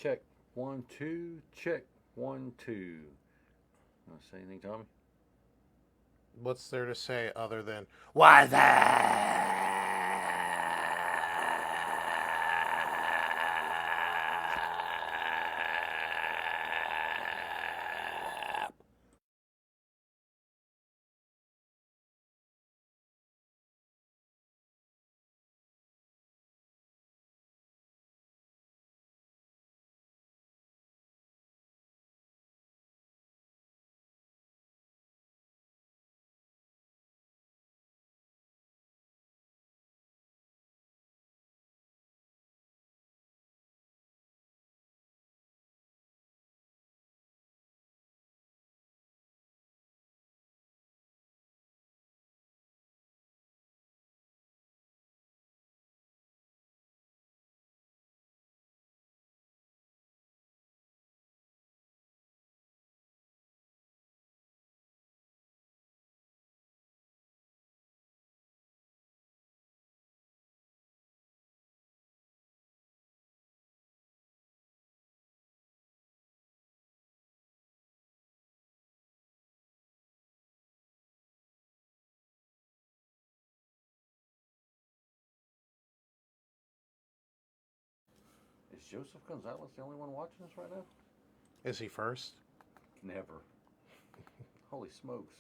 Check. 1, 2. Check. 1, 2. Want to say anything, Tommy? What's there to say other than why that? Is Joseph Gonzalez the only one watching us right now? Is he first? Never. Holy smokes.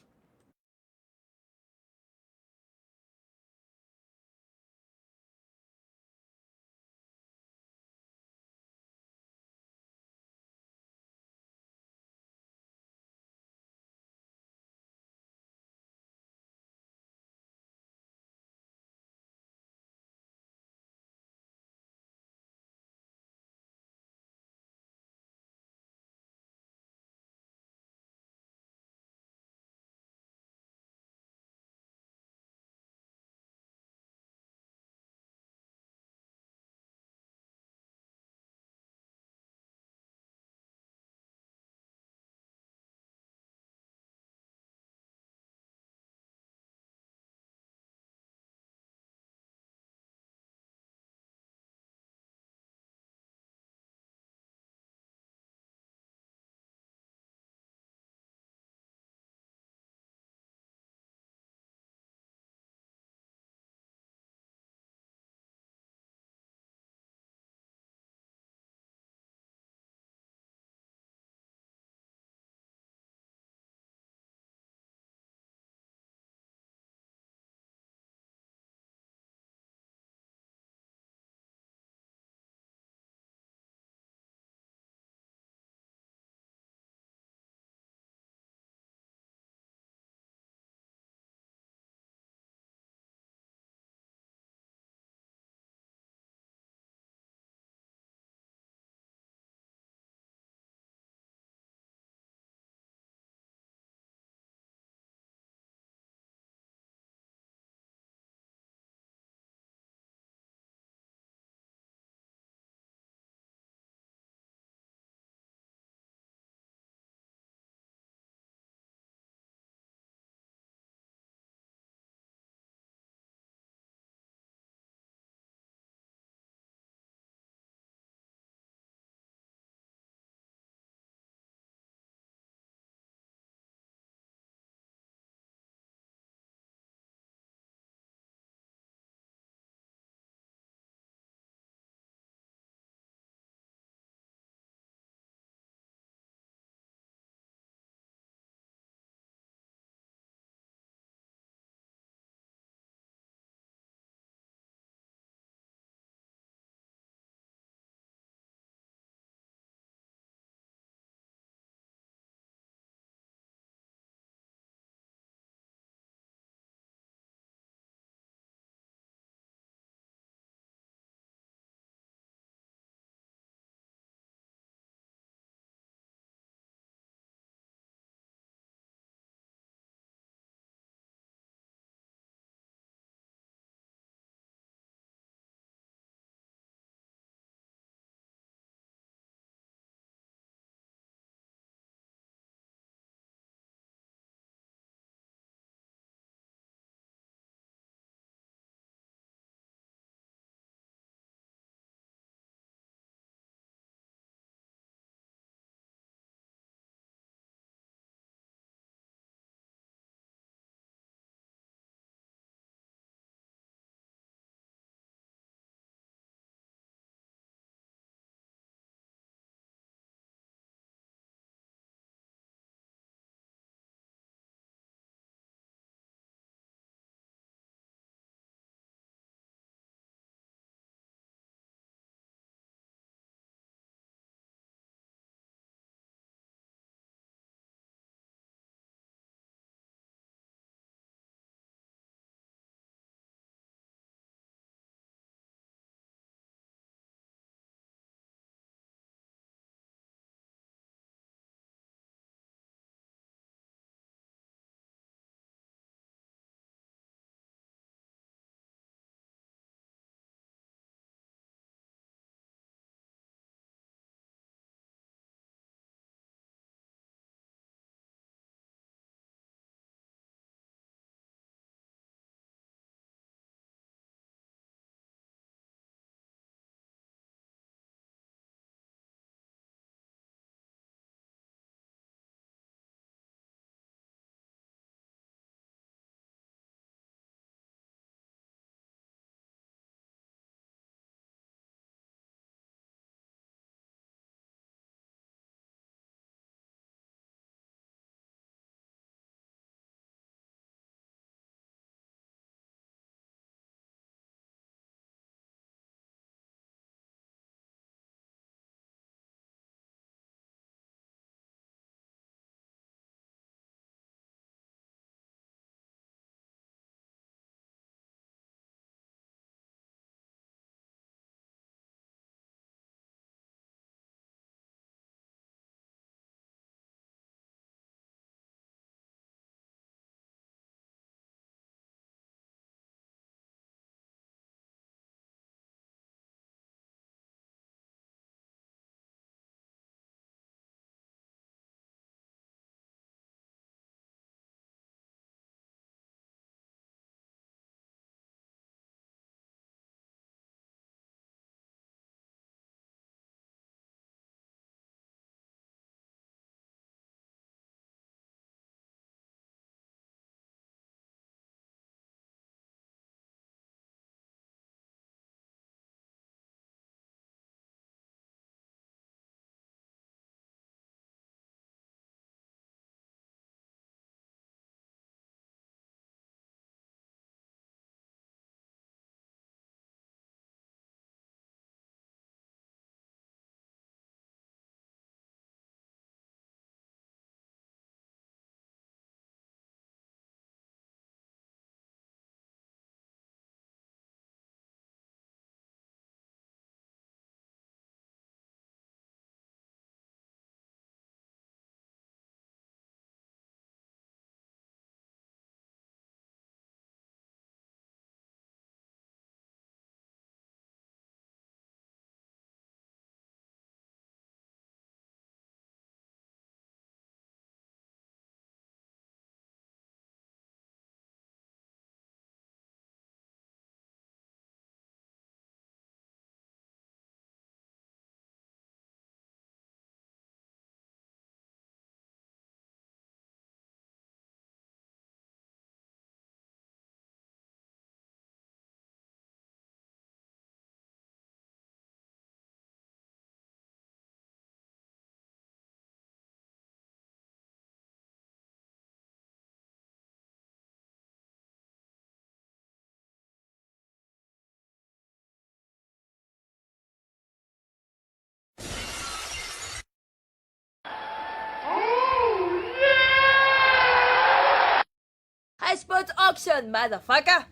Sports Auction, motherfucker.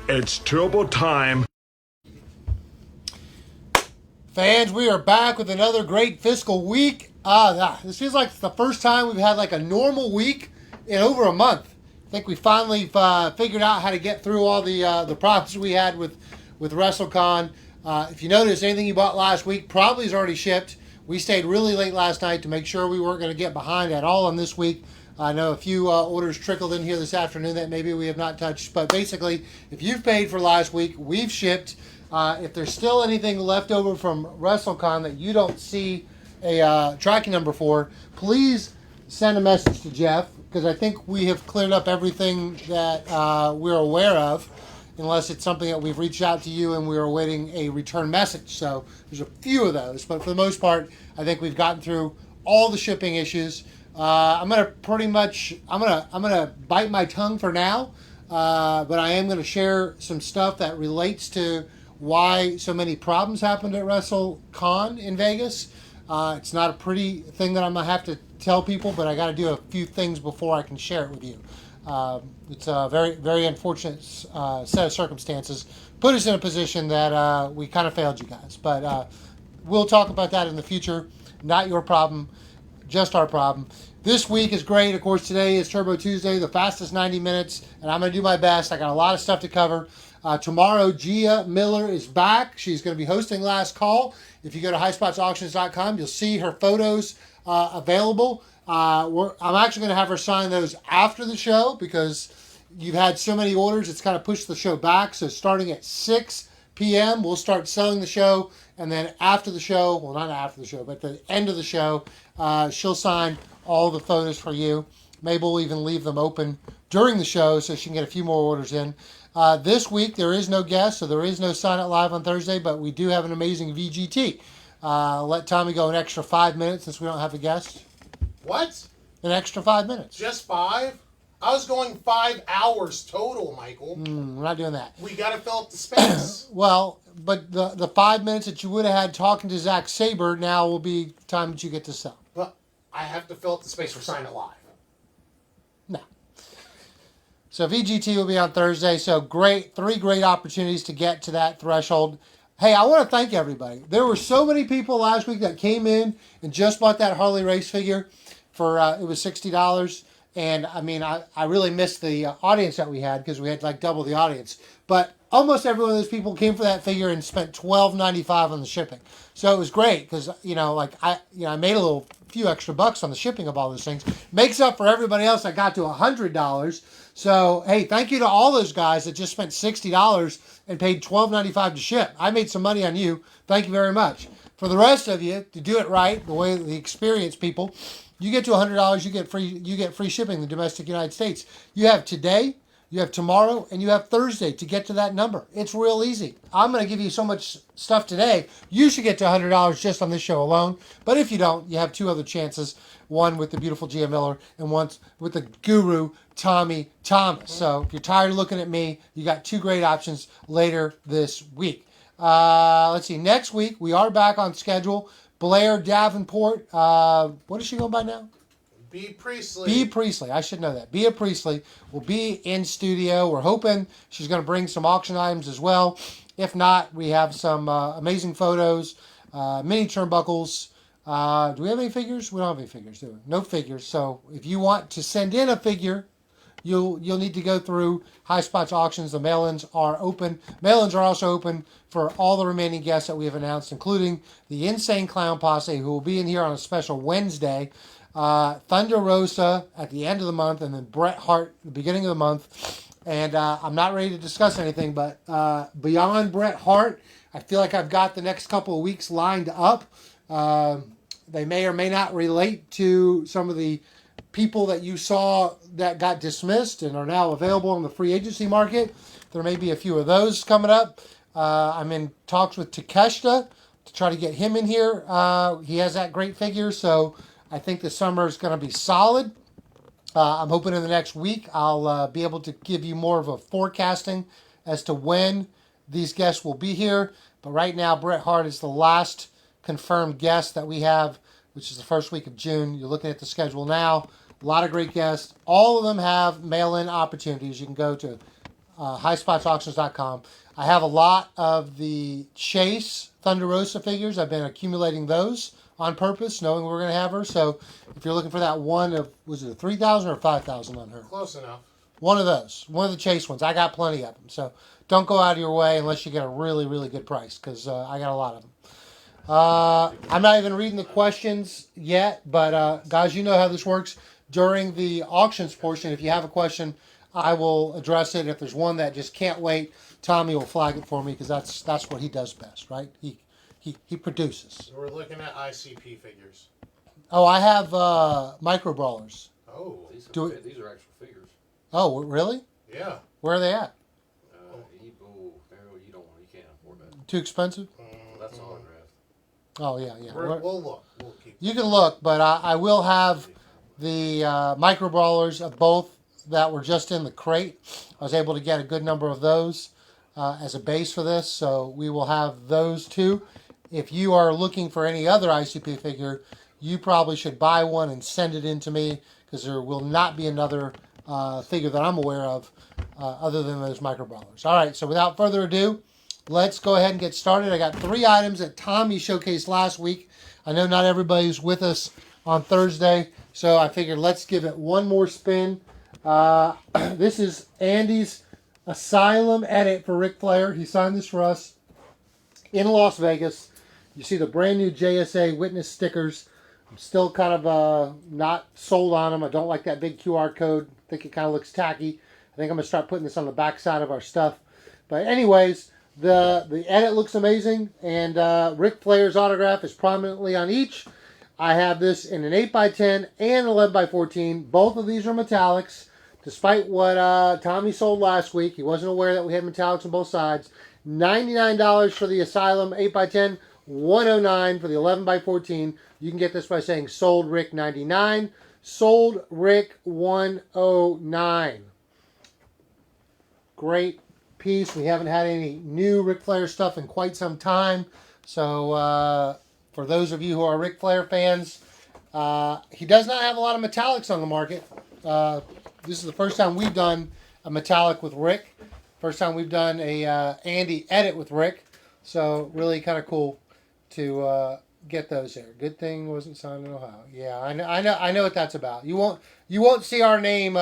It's turbo time. Fans, we are back with another great fiscal week. This feels like it's the first time we've had like a normal week in over a month. I think we finally figured out how to get through all the problems we had with WrestleCon. If you notice, anything you bought last week probably is already shipped. We stayed really late last night to make sure we weren't going to get behind at all on this week. I know a few orders trickled in here this afternoon that maybe we have not touched. But basically, if you've paid for last week, we've shipped. If there's still anything left over from WrestleCon that you don't see a tracking number for, please send a message to Jeff, because I think we have cleared up everything that we're aware of, unless it's something that we've reached out to you and we're awaiting a return message. So there's a few of those, but for the most part, I think we've gotten through all the shipping issues. I'm gonna bite my tongue for now, but I am gonna share some stuff that relates to why so many problems happened at WrestleCon in Vegas. It's not a pretty thing that I'm gonna have to tell people, but I got to do a few things before I can share it with you. It's a very, very unfortunate set of circumstances. Put us in a position that we kind of failed you guys, but we'll talk about that in the future. Not your problem, just our problem. This week is great. Of course, today is Turbo Tuesday, the fastest 90 minutes, and I'm going to do my best. I got a lot of stuff to cover. Tomorrow, Gia Miller is back. She's going to be hosting Last Call. If you go to highspotsauctions.com, you'll see her photos available. I'm actually going to have her sign those after the show because you've had so many orders. It's kind of pushed the show back. So starting at 6 p.m., we'll start selling the show. And then after the show, well, not after the show, but the end of the show, she'll sign all the photos for you. Maybe we'll even leave them open during the show so she can get a few more orders in. This week, there is no guest, so there is no Sign It Live on Thursday, but we do have an amazing VGT. Let Tommy go an extra 5 minutes since we don't have a guest. What? An extra 5 minutes. Just 5? I was going 5 hours total, Michael. We're not doing that. We got to fill up the space. Well, but the 5 minutes that you would have had talking to Zack Sabre now will be time that you get to sell. But I have to fill up the space for Sign It Live. No. So VGT will be on Thursday. So great, 3 great opportunities to get to that threshold. Hey, I want to thank everybody. There were so many people last week that came in and just bought that Harley race figure for, it was $60. And I mean, I really missed the audience that we had because we had like double the audience. But almost every one of those people came for that figure and spent $12.95 on the shipping. So it was great because, I made a few extra bucks on the shipping of all those things. Makes up for everybody else that got to $100. So, hey, thank you to all those guys that just spent $60 and paid $12.95 to ship. I made some money on you. Thank you very much. For the rest of you, to do it right, the way the experienced people, you get to $100, you get free shipping in the domestic United States. You have today, you have tomorrow, and you have Thursday to get to that number. It's real easy. I'm going to give you so much stuff today, you should get to $100 just on this show alone. But if you don't, you have 2 other chances. One with the beautiful Gia Miller and one with the guru, Tommy Thomas. So if you're tired of looking at me, you got 2 great options later this week. Let's see. Next week, we are back on schedule. Blair Davenport. What is she going by now? B. Priestley. B. Priestley. I should know that. Bea Priestley will be in studio. We're hoping she's going to bring some auction items as well. If not, we have some amazing photos, mini turnbuckles. Do we have any figures? We don't have any figures, do we? No figures. So if you want to send in a figure, you'll need to go through High Spots Auctions. The mail-ins are open. Mail-ins are also open for all the remaining guests that we have announced, including the Insane Clown Posse, who will be in here on a special Wednesday, Thunder Rosa at the end of the month, and then Bret Hart at the beginning of the month. And I'm not ready to discuss anything, but beyond Bret Hart, I feel like I've got the next couple of weeks lined up. They may or may not relate to some of the people that you saw that got dismissed and are now available on the free agency market. There may be a few of those coming up. I'm in talks with Takeshita to try to get him in here. He has that great figure, so I think the summer is going to be solid. I'm hoping in the next week I'll be able to give you more of a forecasting as to when these guests will be here. But right now, Bret Hart is the last confirmed guest that we have, which is the first week of June. You're looking at the schedule now. A lot of great guests. All of them have mail-in opportunities. You can go to highspotsauctions.com. I have a lot of the Chase Thunder Rosa figures. I've been accumulating those on purpose, knowing we're going to have her. So if you're looking for that one of, was it a 3,000 or 5,000 on her? Close enough. One of those. One of the Chase ones. I got plenty of them. So don't go out of your way unless you get a really, really good price, because I got a lot of them. I'm not even reading the questions yet, but guys, you know how this works. During the auctions portion, if you have a question, I will address it. If there's one that just can't wait, Tommy will flag it for me, because that's what he does best, right? He produces. We're looking at ICP figures. Oh, I have micro brawlers. Oh. These Do are, it- these are actual figures. Oh, really? Yeah. Where are they at? You don't want, you can't afford that. Too expensive? Well, that's autographed. Oh, yeah, yeah. We'll look. We'll keep. You can look, but I will have the micro brawlers of both that were just in the crate. I was able to get a good number of those as a base for this, so we will have those too. If you are looking for any other ICP figure, you probably should buy one and send it in to me, because there will not be another figure that I'm aware of other than those micro brawlers. All right, so without further ado, let's go ahead and get started. I got 3 items that Tommy showcased last week. I know not everybody's with us on Thursday, so I figured let's give it one more spin. This is Andy's Asylum edit for Ric Flair. He signed this for us in Las Vegas. You see the brand new JSA witness stickers. I'm still kind of not sold on them. I don't like that big QR code. I think it kind of looks tacky. I think I'm going to start putting this on the back side of our stuff. But anyways, the edit looks amazing, and Ric Flair's autograph is prominently on each. I have this in an 8x10 and 11x14. Both of these are metallics. Despite what Tommy sold last week, he wasn't aware that we had metallics on both sides. $99 for the Asylum 8x10, $109 for the 11x14. You can get this by saying sold Rick 99, sold Rick 109. Great piece. We haven't had any new Ric Flair stuff in quite some time. So for those of you who are Ric Flair fans, he does not have a lot of metallics on the market. This is the first time we've done a metallic with Rick. First time we've done a Andy edit with Rick. So really kind of cool to get those there. Good thing wasn't signed in Ohio. Yeah, I know what that's about. You won't see our name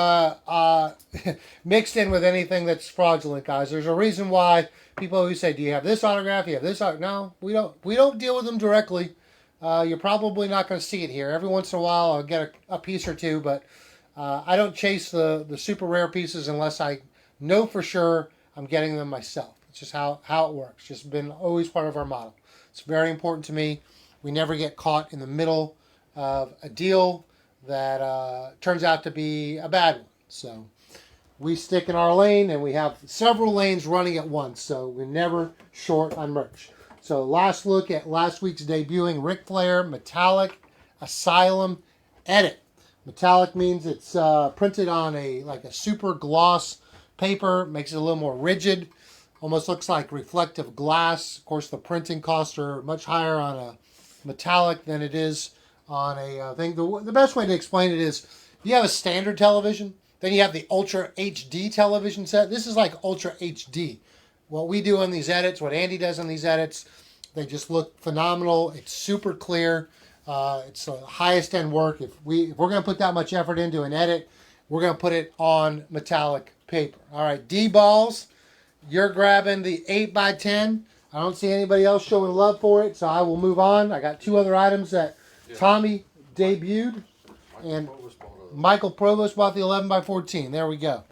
mixed in with anything that's fraudulent, guys. There's a reason why people always say, "Do you have this autograph? Do you have this autograph?" No, we don't. We don't deal with them directly. You're probably not going to see it here. Every once in a while, I'll get a piece or two, but I don't chase the super rare pieces unless I know for sure I'm getting them myself. It's just how it works. Just been always part of our model. It's very important to me. We never get caught in the middle of a deal that turns out to be a bad one. So we stick in our lane, and we have several lanes running at once. So we're never short on merch. So last look at last week's debuting Ric Flair Metallic Asylum edit. Metallic means it's printed on a super gloss paper, makes it a little more rigid. Almost looks like reflective glass. Of course, the printing costs are much higher on a metallic than it is on a thing. The best way to explain it is you have a standard television, then you have the Ultra HD television set. This is like Ultra HD. What we do on these edits, what Andy does on these edits, they just look phenomenal. It's super clear. It's the highest end work. If we're going to put that much effort into an edit, we're going to put it on metallic paper. All right, D-Balls, you're grabbing the 8x10. I don't see anybody else showing love for it, so I will move on. I got 2 other items that Tommy debuted, and Michael Provost bought the 11x14. There we go.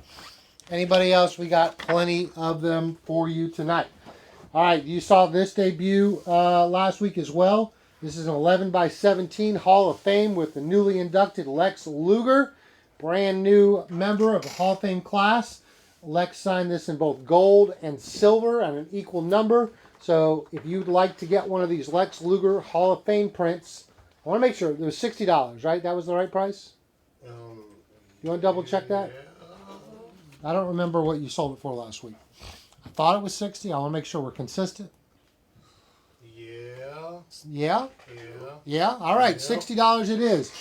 Anybody else? We got plenty of them for you tonight. All right, you saw this debut last week as well. This is an 11x17 Hall of Fame with the newly inducted Lex Luger, brand new member of the Hall of Fame class. Lex signed this in both gold and silver and an equal number. So if you'd like to get one of these Lex Luger Hall of Fame prints, I want to make sure it was $60, right? That was the right price? You want to double check that? I don't remember what you sold it for last week. I thought it was $60. I want to make sure we're consistent. Yeah. Yeah? Yeah. Yeah? All right, Yep. $60 it is.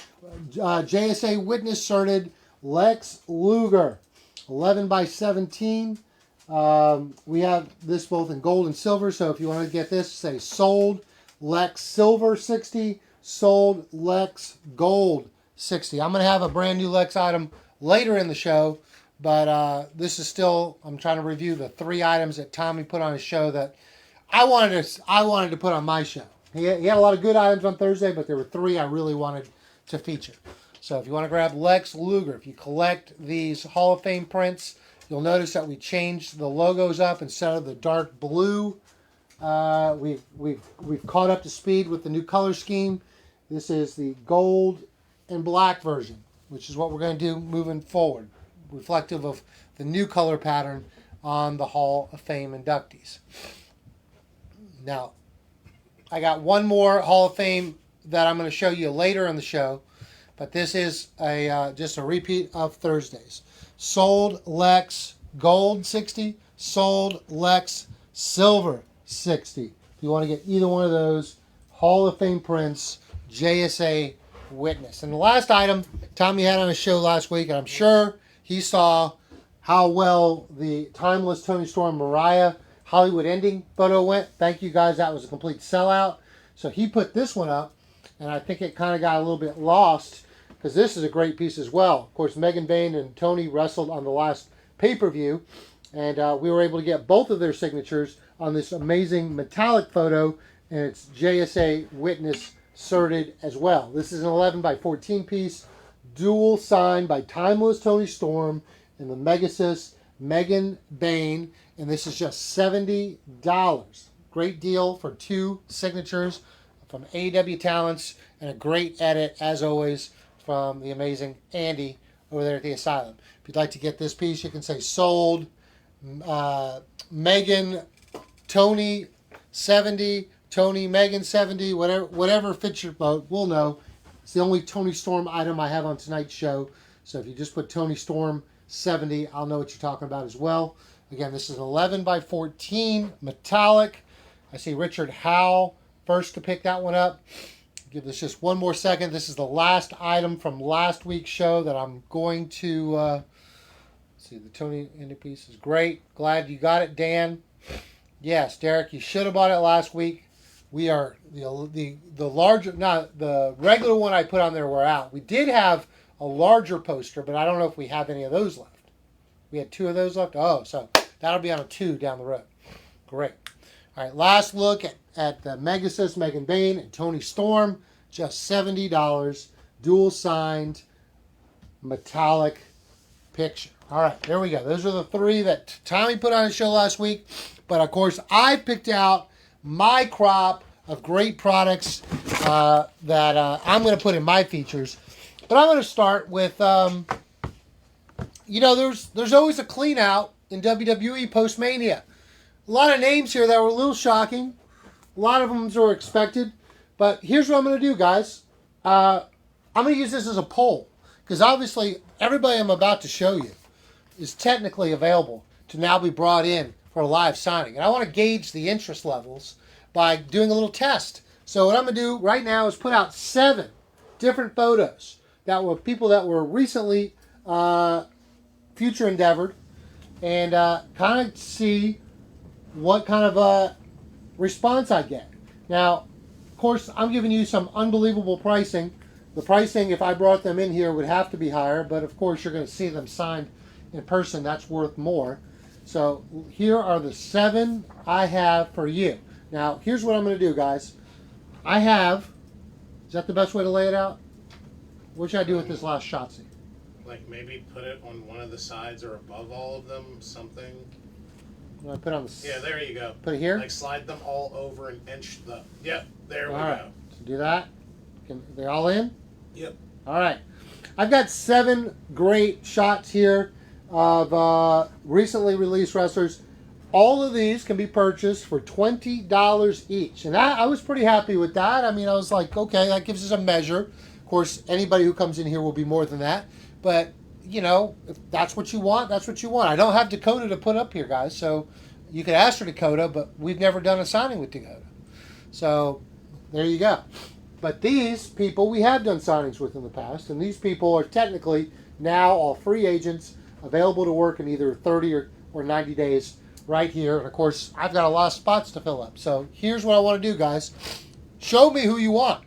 JSA Witness Certed Lex Luger, 11 by 17. We have this both in gold and silver, so if you want to get this, say sold Lex Silver 60, sold Lex Gold 60. I'm going to have a brand new Lex item later in the show, but this is still, I'm trying to review the 3 items that Tommy put on his show that I wanted to put on my show. He had a lot of good items on Thursday, but there were 3 I really wanted to feature. So if you want to grab Lex Luger, if you collect these Hall of Fame prints, you'll notice that we changed the logos up instead of the dark blue. We've caught up to speed with the new color scheme. This is the gold and black version, which is what we're going to do moving forward, reflective of the new color pattern on the Hall of Fame inductees. Now, I got one more Hall of Fame that I'm going to show you later in the show, but this is just a repeat of Thursday's. Sold Lex Gold 60, sold Lex Silver 60. If you want to get either one of those Hall of Fame prints, JSA Witness. And the last item Tommy had on his show last week, and I'm sure he saw how well the Timeless Tony Storm Mariah Hollywood Ending photo went. Thank you guys, that was a complete sellout. So he put this one up, and I think it kind of got a little bit lost because this is a great piece as well. Of course, Megan Bayne and Tony wrestled on the last pay-per-view, and we were able to get both of their signatures on this amazing metallic photo, and it's JSA Witness certed as well. This is an 11 by 14 piece, dual signed by Timeless Tony Storm and the Megasis Megan Bayne, and this is just $70. Great deal for 2 signatures from AEW Talents, and a great edit, as always, from the amazing Andy over there at the Asylum. If you'd like to get this piece, you can say sold Megan Tony 70, Tony Megan 70, whatever fits your boat. We'll know. It's the only Tony Storm item I have on tonight's show. So if you just put Tony Storm 70, I'll know what you're talking about as well. Again, this is an 11 by 14 metallic. I see Richard Howe first to pick that one up. Give this just one more second. This is the last item from last week's show that I'm going to see. The Tony Indie piece is great. Glad you got it, Dan. Yes, Derek, you should have bought it last week. We are the larger, not the regular one I put on there. We're out. We did have a larger poster, but I don't know if we have any of those left. We had 2 of those left. Oh, so that'll be on a 2 down the road. Great. All right, last look at the Megasis, Megan Bayne, and Tony Storm. Just $70. Dual signed metallic picture. All right, there we go. Those are the 3 that Tommy put on his show last week. But, of course, I picked out my crop of great products that I'm going to put in my features. But I'm going to start with, there's always a clean out in WWE post-Mania. A lot of names here that were a little shocking. A lot of them were expected. But here's what I'm going to do, guys. I'm going to use this as a poll. Because obviously, everybody I'm about to show you is technically available to now be brought in for a live signing. And I want to gauge the interest levels by doing a little test. So what I'm going to do right now is put out 7 different photos that were people that were recently future endeavored, and kind of see what kind of response I get. Now, of course, I'm giving you some unbelievable pricing. The pricing, if I brought them in here, would have to be higher, but of course you're going to see them signed in person. That's worth more. So here are the 7 I have for you. Now, here's what I'm going to do, guys. I have, is that the best way to lay it out? What should I do with this last Shotzi? Like maybe put it on one of the sides or above all of them, something. I'm going to put on the... Yeah, there you go. Put it here? Like slide them all over and inch the... Yep, there we All right. go. So do that. They all in? Yep. All right. I've got 7 great shots here of recently released wrestlers. All of these can be purchased for $20 each. And I was pretty happy with that. I mean, I was like, okay, that gives us a measure. Of course, anybody who comes in here will be more than that. But, you know, if that's what you want, that's what you want. I don't have Dakota to put up here, guys. So you could ask for Dakota, but we've never done a signing with Dakota. So there you go. But these people we have done signings with in the past, and these people are technically now all free agents available to work in either 30 or 90 days right here. And of course, I've got a lot of spots to fill up. So here's what I want to do, guys. Show me who you want.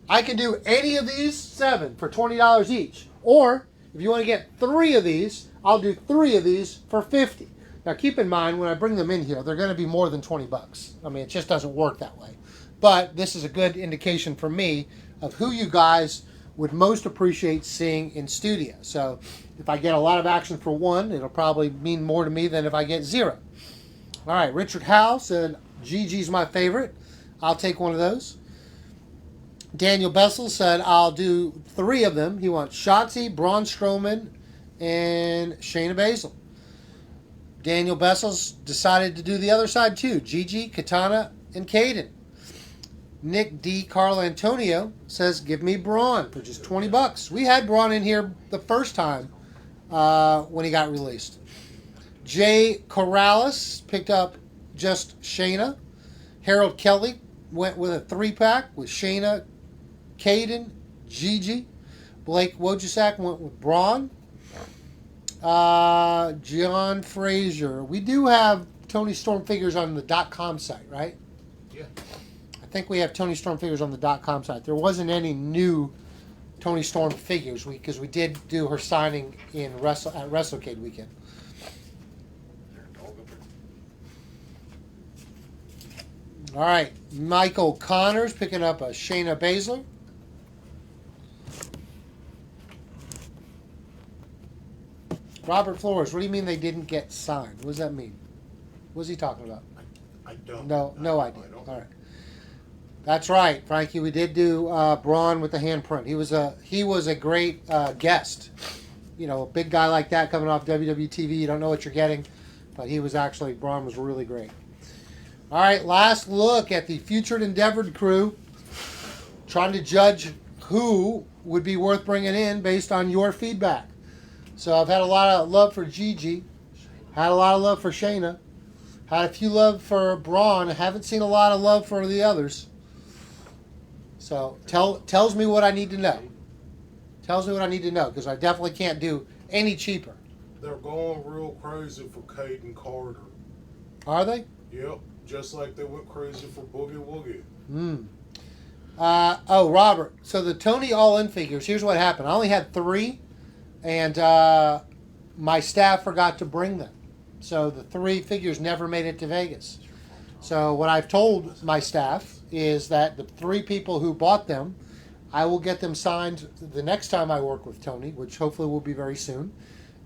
I can do any of these 7 for $20 each. Or if you want to get 3 of these, I'll do 3 of these for $50. Now keep in mind, when I bring them in here, they're going to be more than $20. I mean, it just doesn't work that way. But this is a good indication for me of who you guys would most appreciate seeing in studio. So if I get a lot of action for 1, it'll probably mean more to me than if I get 0. All right, Richard Howe said, Gigi's my favorite. I'll take one of those. Daniel Bessel said, I'll do 3 of them. He wants Shotzi, Braun Strowman, and Shayna Baszler. Daniel Bessel's decided to do the other side too. Gigi, Katana, and Caden. Nick D. Carl Antonio says, give me Braun for just $20. We had Braun in here the first time when he got released. Jay Corrales picked up just Shayna. Harold Kelly went with a 3-pack with Shayna, Caden, Gigi. Blake Wojcik went with Braun. John Frazier. We do have Tony Storm figures on the .com site, right? Yeah. I think we have Tony Storm figures on the .com site. There wasn't any new Tony Storm figures because we did do her signing at WrestleCade weekend. All right, Michael Connors picking up a Shayna Baszler. Robert Flores, what do you mean they didn't get signed? What does that mean? What's he talking about? I don't. No idea. All right. That's right, Frankie. We did do Braun with the handprint. He was a great guest. You know, a big guy like that coming off WWE TV. You don't know what you're getting, but Braun was really great. All right, last look at the Futured Endeavored crew. Trying to judge who would be worth bringing in based on your feedback. So I've had a lot of love for Gigi. Had a lot of love for Shayna. Had a few love for Braun. I haven't seen a lot of love for the others. So tells me what I need to know. Tells me what I need to know because I definitely can't do any cheaper. They're going real crazy for Caden Carter. Are they? Yep, just like they went crazy for Boogie Woogie. Robert. So the Tony All-In figures, here's what happened. I only had 3, and my staff forgot to bring them. So the 3 figures never made it to Vegas. So what I've told my staff is that the 3 people who bought them, I will get them signed the next time I work with Tony, which hopefully will be very soon.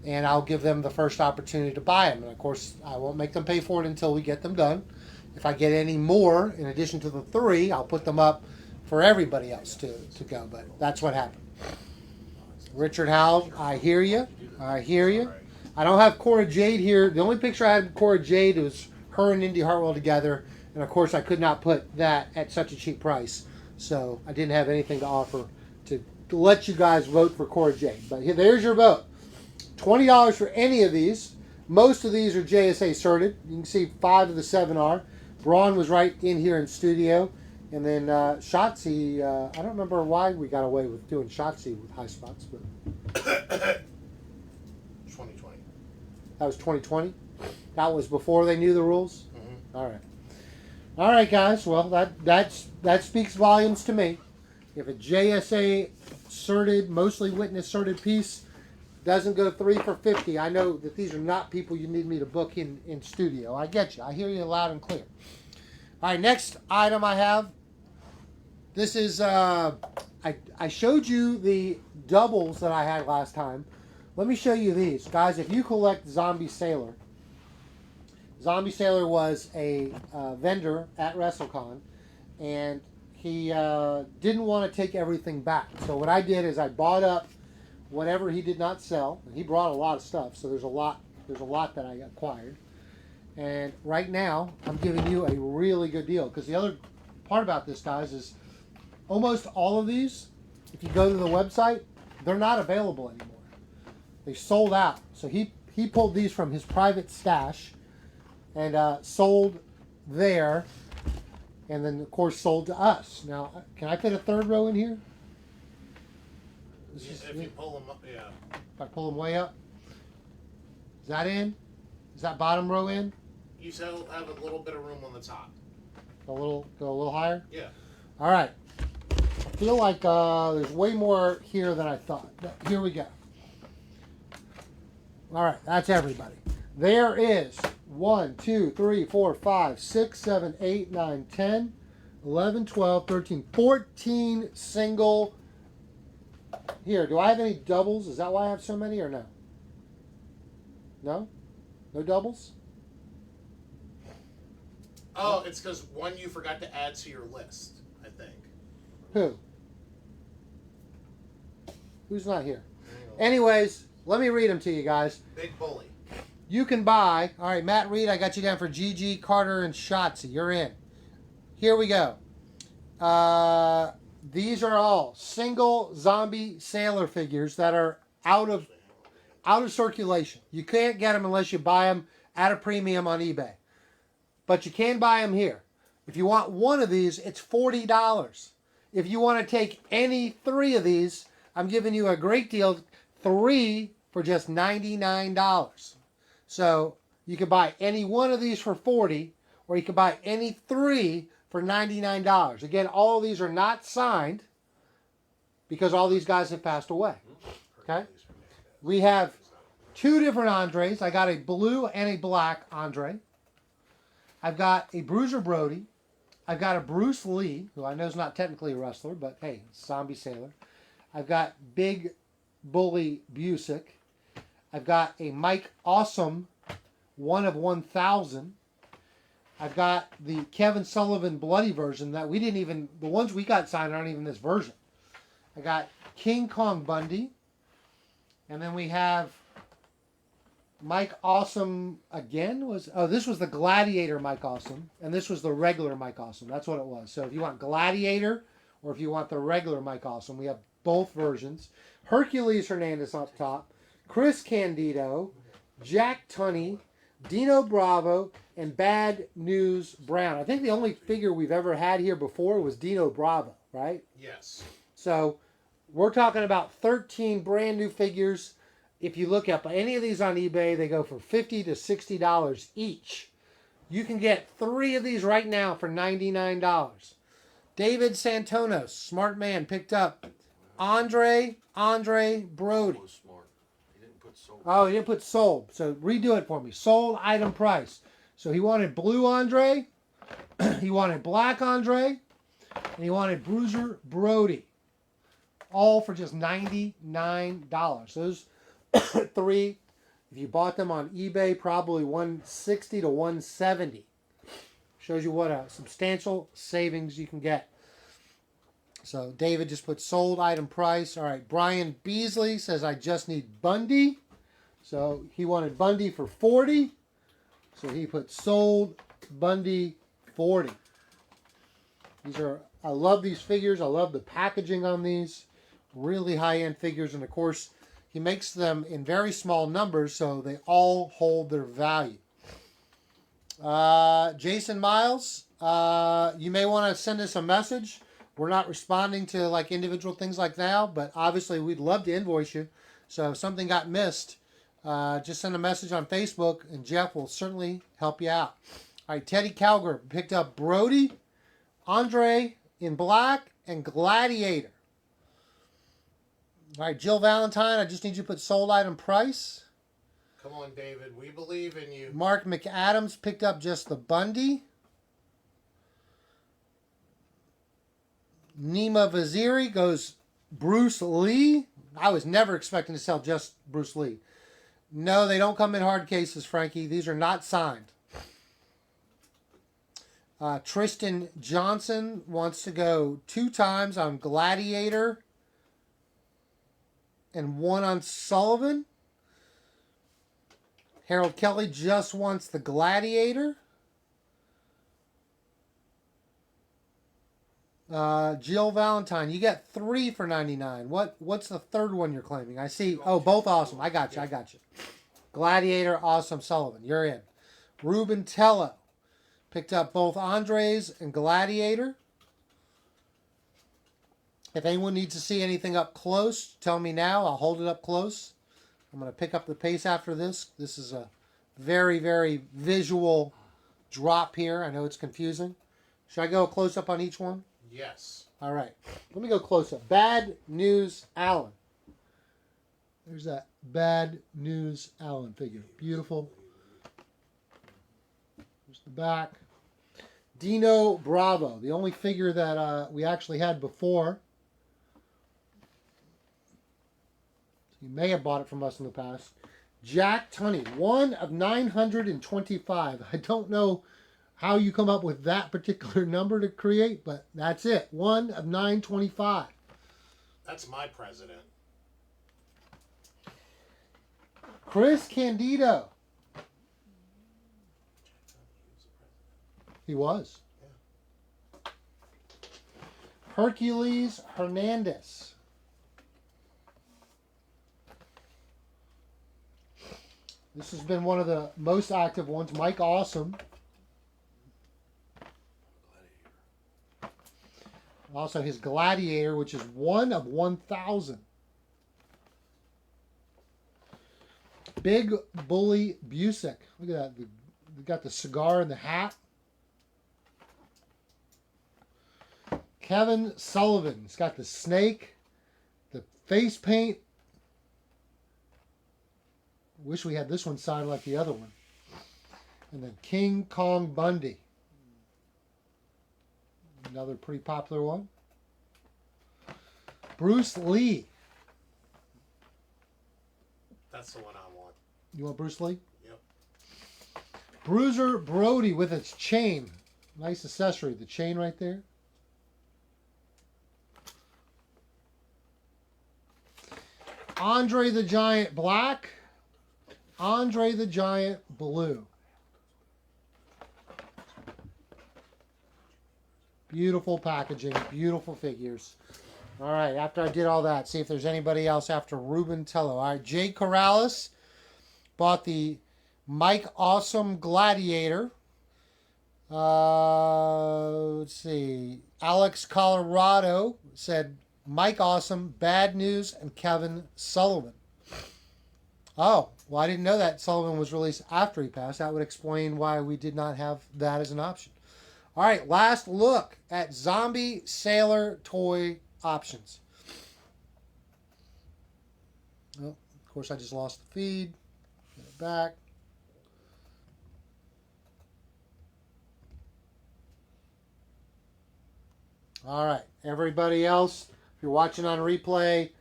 And I'll give them the first opportunity to buy them. And of course, I won't make them pay for it until we get them done. If I get any more, in addition to the 3, I'll put them up for everybody else to go. But that's what happened. Richard Howell, I hear you. I hear you. I don't have Cora Jade here. The only picture I had of Cora Jade was her and Indy Hartwell together. And of course, I could not put that at such a cheap price. So I didn't have anything to offer to let you guys vote for Cora Jade. But here, there's your vote. $20 for any of these. Most of these are JSA certed. You can see 5 of the 7 are. Braun was right in here in studio. And then Shotzi, I don't remember why we got away with doing Shotzi with high spots. But 2020. That was 2020? That was before they knew the rules? Mm-hmm. All right. All right, guys. Well, that speaks volumes to me. If a JSA certed, mostly witness certed piece doesn't go 3 for $50, I know that these are not people you need me to book in studio. I get you. I hear you loud and clear. All right, next item I have. This is, I showed you the doubles that I had last time. Let me show you these. Guys, if you collect Zombie Sailor, Zombie Sailor was a vendor at WrestleCon, and he didn't want to take everything back. So what I did is I bought up whatever he did not sell, and he brought a lot of stuff, so there's a lot that I acquired. And right now, I'm giving you a really good deal, because the other part about this, guys, is almost all of these, if you go to the website, they're not available anymore. They sold out. So he pulled these from his private stash and sold there. and then of course sold to us. Now, can I fit a third row in here? If you pull them up, yeah. If I pull them way up, is that in? Is that bottom row in? You still have a little bit of room on the top. Go a little higher. Yeah. All right. I feel like there's way more here than I thought. But here we go. All right, that's everybody. There is 1, 2, 3, 4, 5, 6, 7, 8, 9, 10, 11, 12, 13, 14 single. Here, do I have any doubles? Is that why I have so many or no? No? No doubles? Oh, it's because one you forgot to add to your list, I think. Who? Who's not here? Anyways, let me read them to you guys. Big Bully. You can buy. All right, Matt Reed, I got you down for GG, Carter, and Shotzi. You're in. Here we go. These are all single zombie sailor figures that are out of circulation. You can't get them unless you buy them at a premium on eBay. But you can buy them here. If you want one of these, it's $40. If you want to take any 3 of these, I'm giving you a great deal. 3 for just $99. So you can buy any one of these for $40, or you can buy any 3 for $99. Again, all of these are not signed because all these guys have passed away. Okay? We have 2 different Andres. I got a blue and a black Andre. I've got a Bruiser Brody. I've got a Bruce Lee, who I know is not technically a wrestler, but hey, zombie sailor. I've got Big Bully Busick. I've got a Mike Awesome, 1 of 1,000. I've got the Kevin Sullivan bloody version that we didn't even, the ones we got signed aren't even this version. I got King Kong Bundy. And then we have Mike Awesome again. This was the Gladiator Mike Awesome. And this was the regular Mike Awesome. That's what it was. So if you want Gladiator or if you want the regular Mike Awesome, we have both versions. Hercules Hernandez up top. Chris Candido. Jack Tunney. Dino Bravo. And Bad News Brown. I think the only figure we've ever had here before was Dino Bravo, right? Yes. So we're talking about 13 brand new figures. If you look up any of these on eBay, they go for $50 to $60 each. You can get 3 of these right now for $99. David Santonos, smart man, picked up Andre Brody. Smart. He didn't put sold. Oh, he didn't put sold. So redo it for me. Sold item price. So he wanted blue Andre, he wanted black Andre, and he wanted Bruiser Brody. All for just $99. Those 3, if you bought them on eBay, probably $160 to $170. Shows you what a substantial savings you can get. So David just put sold item price. All right, Brian Beasley says I just need Bundy. So he wanted Bundy for $40. So he put sold Bundy 40. I love these figures. I love the packaging on these. Really high-end figures, and of course he makes them in very small numbers so they all hold their value. Jason Miles, you may want to send us a message. We're not responding to like individual things like now, but obviously we'd love to invoice you. So if something got missed, just send a message on Facebook and Jeff will certainly help you out. All right, Teddy Calger picked up Brody, Andre in black, and Gladiator. All right, Jill Valentine, I just need you to put sold item price. Come on, David. We believe in you. Mark McAdams picked up just the Bundy. Nima Vaziri goes Bruce Lee. I was never expecting to sell just Bruce Lee. No, they don't come in hard cases, Frankie. These are not signed. Tristan Johnson wants to go 2 times on Gladiator and 1 on Sullivan. Harold Kelly just wants the Gladiator. Jill Valentine, you got 3 for $99. What's the third one you're claiming? I see. Oh, both awesome. I got you. Gladiator, awesome, Sullivan. You're in. Ruben Tello Picked up both Andres and Gladiator. If anyone needs to see anything up close, tell me now. I'll hold it up close. I'm going to pick up the pace after this. This is a very, very visual drop here. I know it's confusing. Should I go close up on each one? Yes. All right. Let me go close up. Bad News Allen. There's that Bad News Allen figure. Beautiful. There's the back. Dino Bravo, the only figure that we actually had before. You may have bought it from us in the past. Jack Tunney, 1 of 925. I don't know how you come up with that particular number to create, but that's it. 1 of 925. That's my president. Chris Candido. He was. Yeah. Hercules Hernandez. This has been one of the most active ones. Mike Awesome. Also his Gladiator, which is 1 of 1,000. Big Bully Busick. Look at that. We got the cigar and the hat. Kevin Sullivan. He's got the snake, the face paint. Wish we had this one signed like the other one. And then King Kong Bundy. Another pretty popular one. Bruce Lee. That's the one I want. You want Bruce Lee? Yep. Bruiser Brody with its chain. Nice accessory. The chain right there. Andre the Giant Black. Andre the Giant Blue. Beautiful packaging. Beautiful figures. All right, after I did all that, see if there's anybody else after Ruben Tello. All right, Jay Corrales bought the Mike Awesome Gladiator. Let's see. Alex Colorado said Mike Awesome, Bad News, and Kevin Sullivan. Oh, well, I didn't know that Sullivan was released after he passed. That would explain why we did not have that as an option. All right, last look at Zombie Sailor toy options. Oh, of course, I just lost the feed. Get it back. All right, everybody else, if you're watching on replay,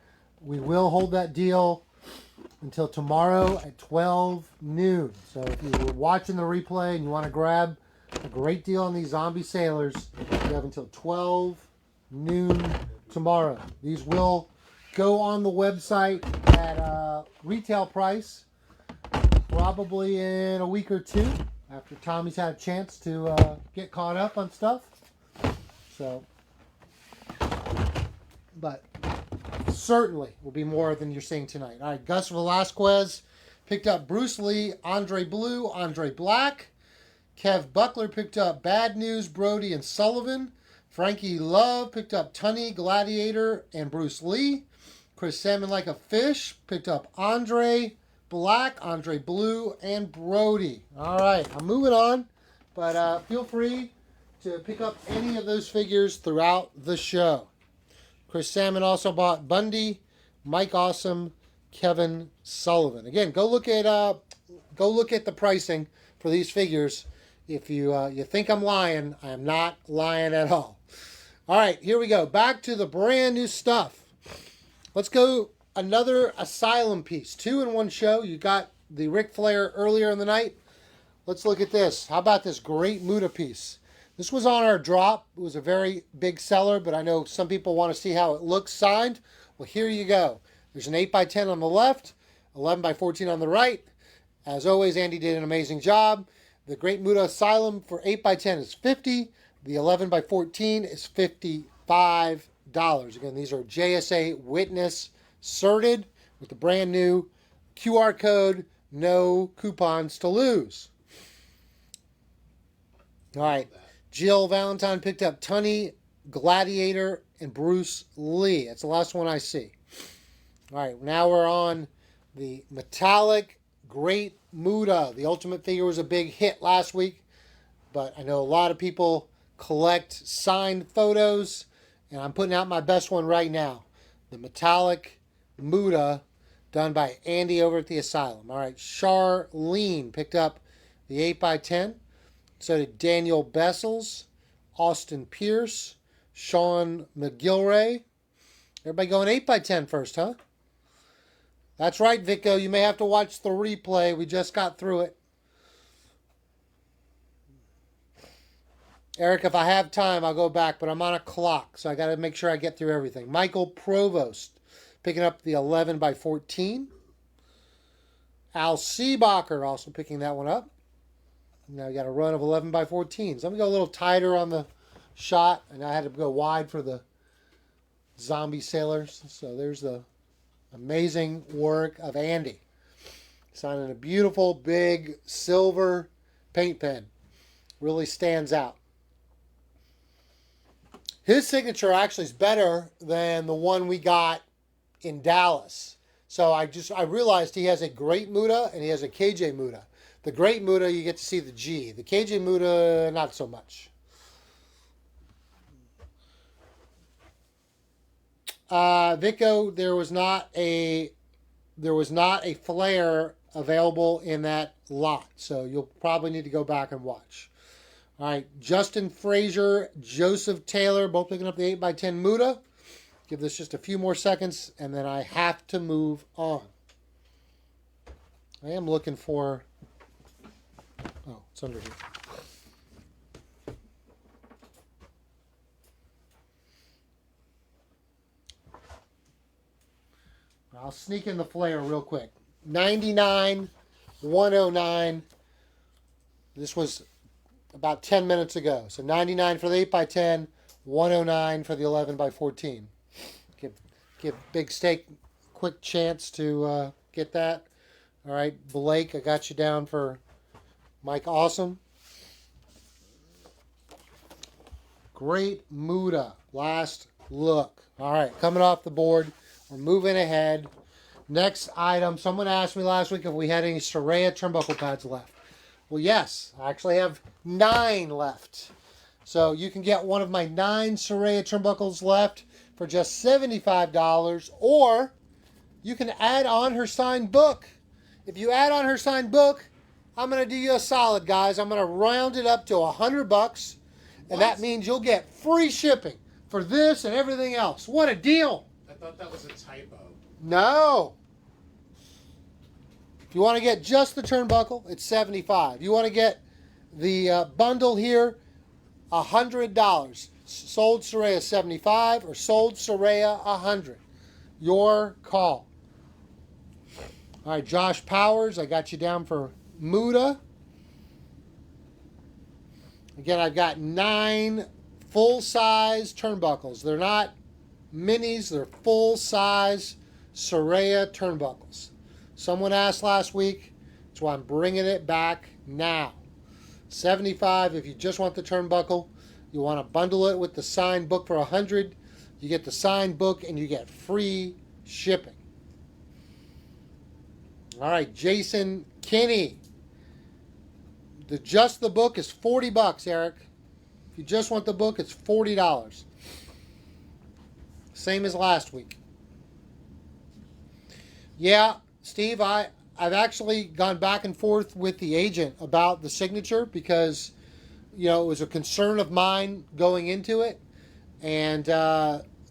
we will hold that deal until tomorrow at 12 noon. So if you were watching the replay and you want to grab a great deal on these Zombie Sailors, you have until 12 noon tomorrow. These will go on the website at retail price probably in a week or two after Tommy's had a chance to get caught up on stuff. So, but certainly will be more than you're seeing tonight. All right, Gus Velasquez picked up Bruce Lee, Andre Blue, Andre Black. Kev Buckler picked up Bad News, Brody, and Sullivan. Frankie Love picked up Tunney, Gladiator, and Bruce Lee. Chris Salmon Like a Fish picked up Andre Black, Andre Blue, and Brody. All right, I'm moving on, but feel free to pick up any of those figures throughout the show. Chris Salmon also bought Bundy, Mike Awesome, Kevin Sullivan. Again, go look at the pricing for these figures. If you think I'm lying, I am not lying at all. All right, here we go. Back to the brand new stuff. Let's go another Asylum piece. 2 in one show. You got the Ric Flair earlier in the night. Let's look at this. How about this great Muta piece? This was on our drop. It was a very big seller, but I know some people want to see how it looks signed. Well, here you go. There's an 8x10 on the left, 11x14 on the right. As always, Andy did an amazing job. The Great Muta Asylum for 8x10 is $50. The 11x14 is $55. Again, these are JSA Witness certed with the brand new QR code, no coupons to lose. All right. Jill Valentine picked up Tunney, Gladiator, and Bruce Lee. That's the last one I see. All right. Now we're on the Metallic Great Muta. The Ultimate figure was a big hit last week, but I know a lot of people collect signed photos, and I'm putting out my best one right now. The Metallic Muta, done by Andy over at the Asylum. All right. Charlene picked up the 8x10. So did Daniel Bessels, Austin Pierce, Sean McGilray. Everybody going 8x10 first, huh? That's right, Vico. You may have to watch the replay. We just got through it. Eric, if I have time, I'll go back, but I'm on a clock, so I got to make sure I get through everything. Michael Provost picking up the 11x14. Al Seebacher also picking that one up. Now we got a run of 11x14s. I'm going to go a little tighter on the shot, and I had to go wide for the zombie sailors. So there's the amazing work of Andy. Signing a beautiful, big, silver paint pen. Really stands out. His signature actually is better than the one we got in Dallas. So I realized he has a Great Muta and he has a KJ Muta. The Great Muta, you get to see the G. The KJ Muta, not so much. Vico, there was not a flare available in that lot, so you'll probably need to go back and watch. All right, Justin Frazier, Joseph Taylor, both picking up the 8x10 Muta. Give this just a few more seconds, and then I have to move on. I am looking for... Oh, it's under here. I'll sneak in the flare real quick. 99, 109. This was about 10 minutes ago. So 99 for the 8x10, 109 for the 11x14. Give Big Steak a quick chance to get that. All right, Blake, I got you down for Mike Awesome. Great Muta. Last look. All right, coming off the board. We're moving ahead. Next item. Someone asked me last week if we had any Soraya turnbuckle pads left. Well, yes. I actually have 9 left. So you can get one of my 9 Soraya turnbuckles left for just $75. Or you can add on her signed book. If you add on her signed book, I'm going to do you a solid, guys. I'm going to round it up to $100. And that means you'll get free shipping for this and everything else. What a deal. I thought that was a typo. No. If you want to get just the turnbuckle, it's $75. You want to get the bundle here, $100. Sold Soraya $75 or sold Soraya $100. Your call. All right, Josh Powers, I got you down for Muta. Again, I've got 9 full-size turnbuckles. They're not minis, they're full-size Soraya turnbuckles. Someone asked last week, so I'm bringing it back now. $75 if you just want the turnbuckle. You want to bundle it with the signed book for $100. You get the signed book and you get free shipping. All right, Jason Kinney. Just the book is $40, Eric. If you just want the book, it's $40. Same as last week. Yeah, Steve, I've actually gone back and forth with the agent about the signature because, you know, it was a concern of mine going into it. And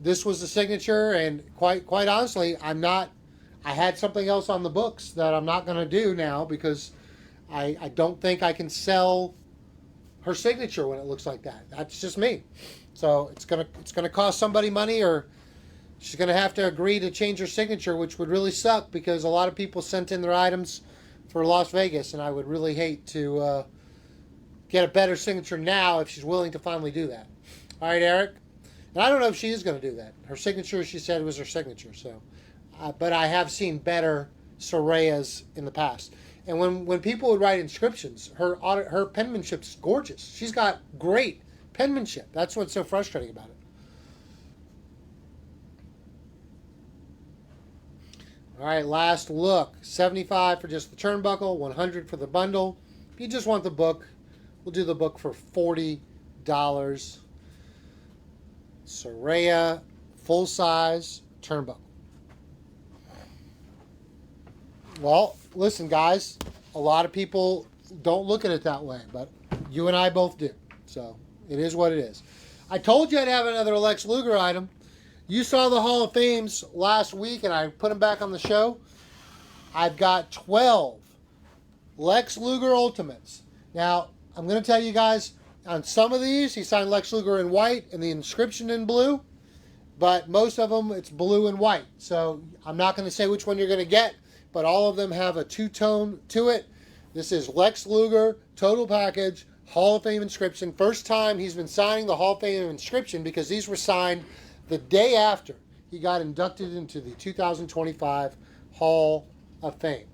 this was the signature, and quite honestly, I had something else on the books that I'm not going to do now because I don't think I can sell her signature when it looks like that. That's just me. So it's gonna cost somebody money, or she's gonna have to agree to change her signature, which would really suck because a lot of people sent in their items for Las Vegas, and I would really hate to get a better signature now if she's willing to finally do that. All right, Eric. And I don't know if she is going to do that. Her signature, she said, was her signature. So, but I have seen better Sorayas in the past. And when people would write inscriptions, her penmanship's gorgeous. She's got great penmanship. That's what's so frustrating about it. All right, last look. $75 for just the turnbuckle, $100 for the bundle. If you just want the book, we'll do the book for $40. Soraya full-size turnbuckle. Well, listen, guys. A lot of people don't look at it that way, but you and I both do. So it is what it is. I told you I'd have another Lex Luger item. You saw the Hall of Fames last week, and I put them back on the show. I've got 12 Lex Luger Ultimates. Now, I'm going to tell you guys, on some of these, he signed Lex Luger in white and the inscription in blue. But most of them, it's blue and white. So I'm not going to say which one you're going to get, but all of them have a two-tone to it. This is Lex Luger, total package, Hall of Fame inscription. First time he's been signing the Hall of Fame inscription because these were signed the day after he got inducted into the 2025 Hall of Fame.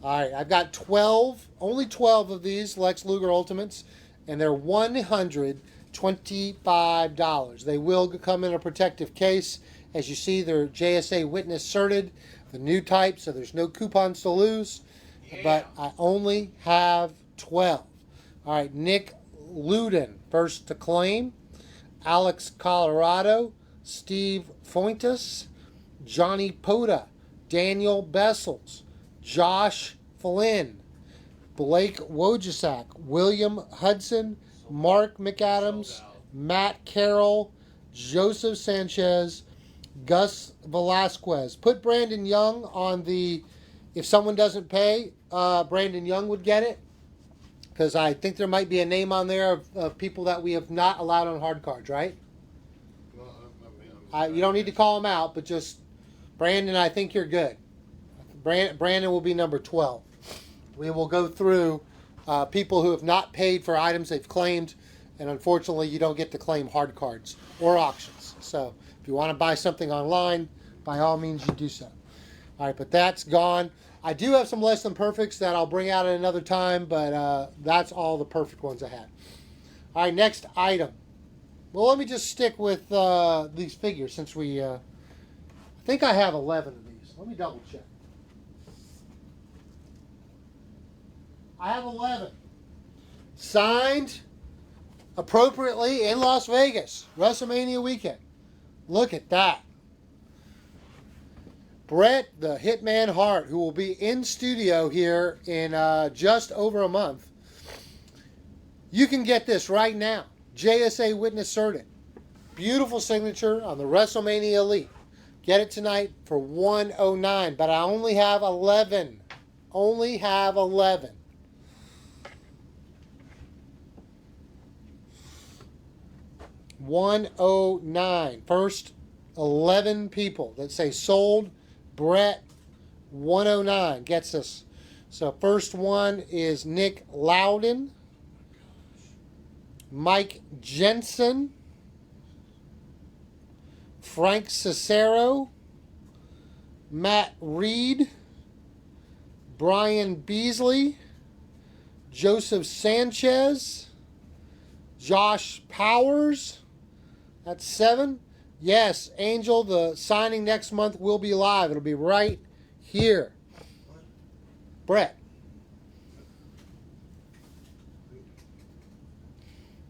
All right, I've got only 12 of these Lex Luger Ultimates, and they're $125. They will come in a protective case. As you see, they're JSA witness certed, the new type, so there's no coupons to lose. Yeah. But I only have 12. All right, Nick Luden, first to claim. Alex Colorado, Steve Fointus, Johnny Poda, Daniel Bessels, Josh Flynn, Blake Wojcik, William Hudson, Mark McAdams, Matt Carroll, Joseph Sanchez, Gus Velasquez. Put Brandon Young on the, if someone doesn't pay, Brandon Young would get it. Because I think there might be a name on there of people that we have not allowed on hard cards, right? You don't need to call them out, but just, Brandon, I think you're good. Brandon will be number 12. We will go through people who have not paid for items they've claimed, and unfortunately you don't get to claim hard cards or auctions. So if you want to buy something online, by all means you do so. All right, but that's gone. I do have some less than perfects that I'll bring out at another time, but that's all the perfect ones I had. All right, next item. Well, let me just stick with these figures since we, I think I have 11 of these. Let me double check. I have 11. Signed appropriately in Las Vegas, WrestleMania weekend. Look at that. Bret the Hitman Hart, who will be in studio here in just over a month. You can get this right now. JSA Witness Certain. Beautiful signature on the WrestleMania Elite. Get it tonight for $109, but I only have 11. Only have 11. $109. First 11 people that say sold. Bret 109 gets us. So first one is Nick Loudon, Mike Jensen, Frank Cicero, Matt Reed, Brian Beasley, Joseph Sanchez, Josh Powers. That's 7. Yes, Angel, the signing next month will be live. It'll be right here. Bret.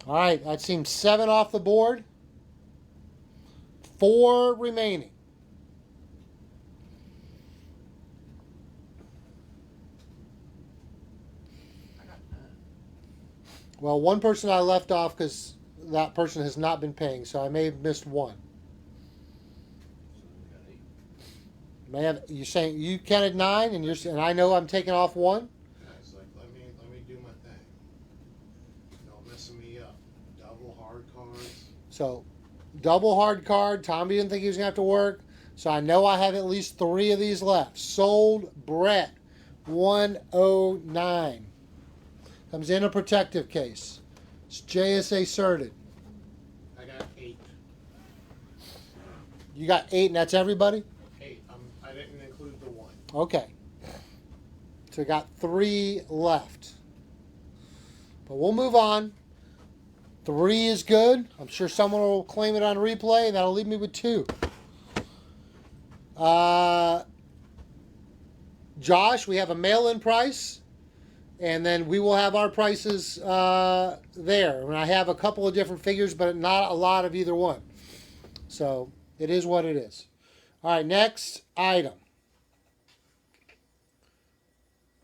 All right, that seems 7 off the board. 4 remaining. Well, one person I left off because that person has not been paying, so I may have missed one. May have, you're saying you counted 9, and I know I'm taking off 1. Guys, like, let me do my thing. Don't messing me up. Double hard cards. So, double hard card. Tommy didn't think he was gonna have to work, so I know I have at least 3 of these left. Sold Bret 109. Comes in a protective case. It's JSA certed. I got 8. You got 8, and that's everybody? 8. I didn't include the 1. Okay. So we got 3 left. But we'll move on. 3 is good. I'm sure someone will claim it on replay, and that'll leave me with 2. Josh, we have a mail-in price, and then we will have our prices there. And I have a couple of different figures, but not a lot of either one. So it is what it is. All right, next item.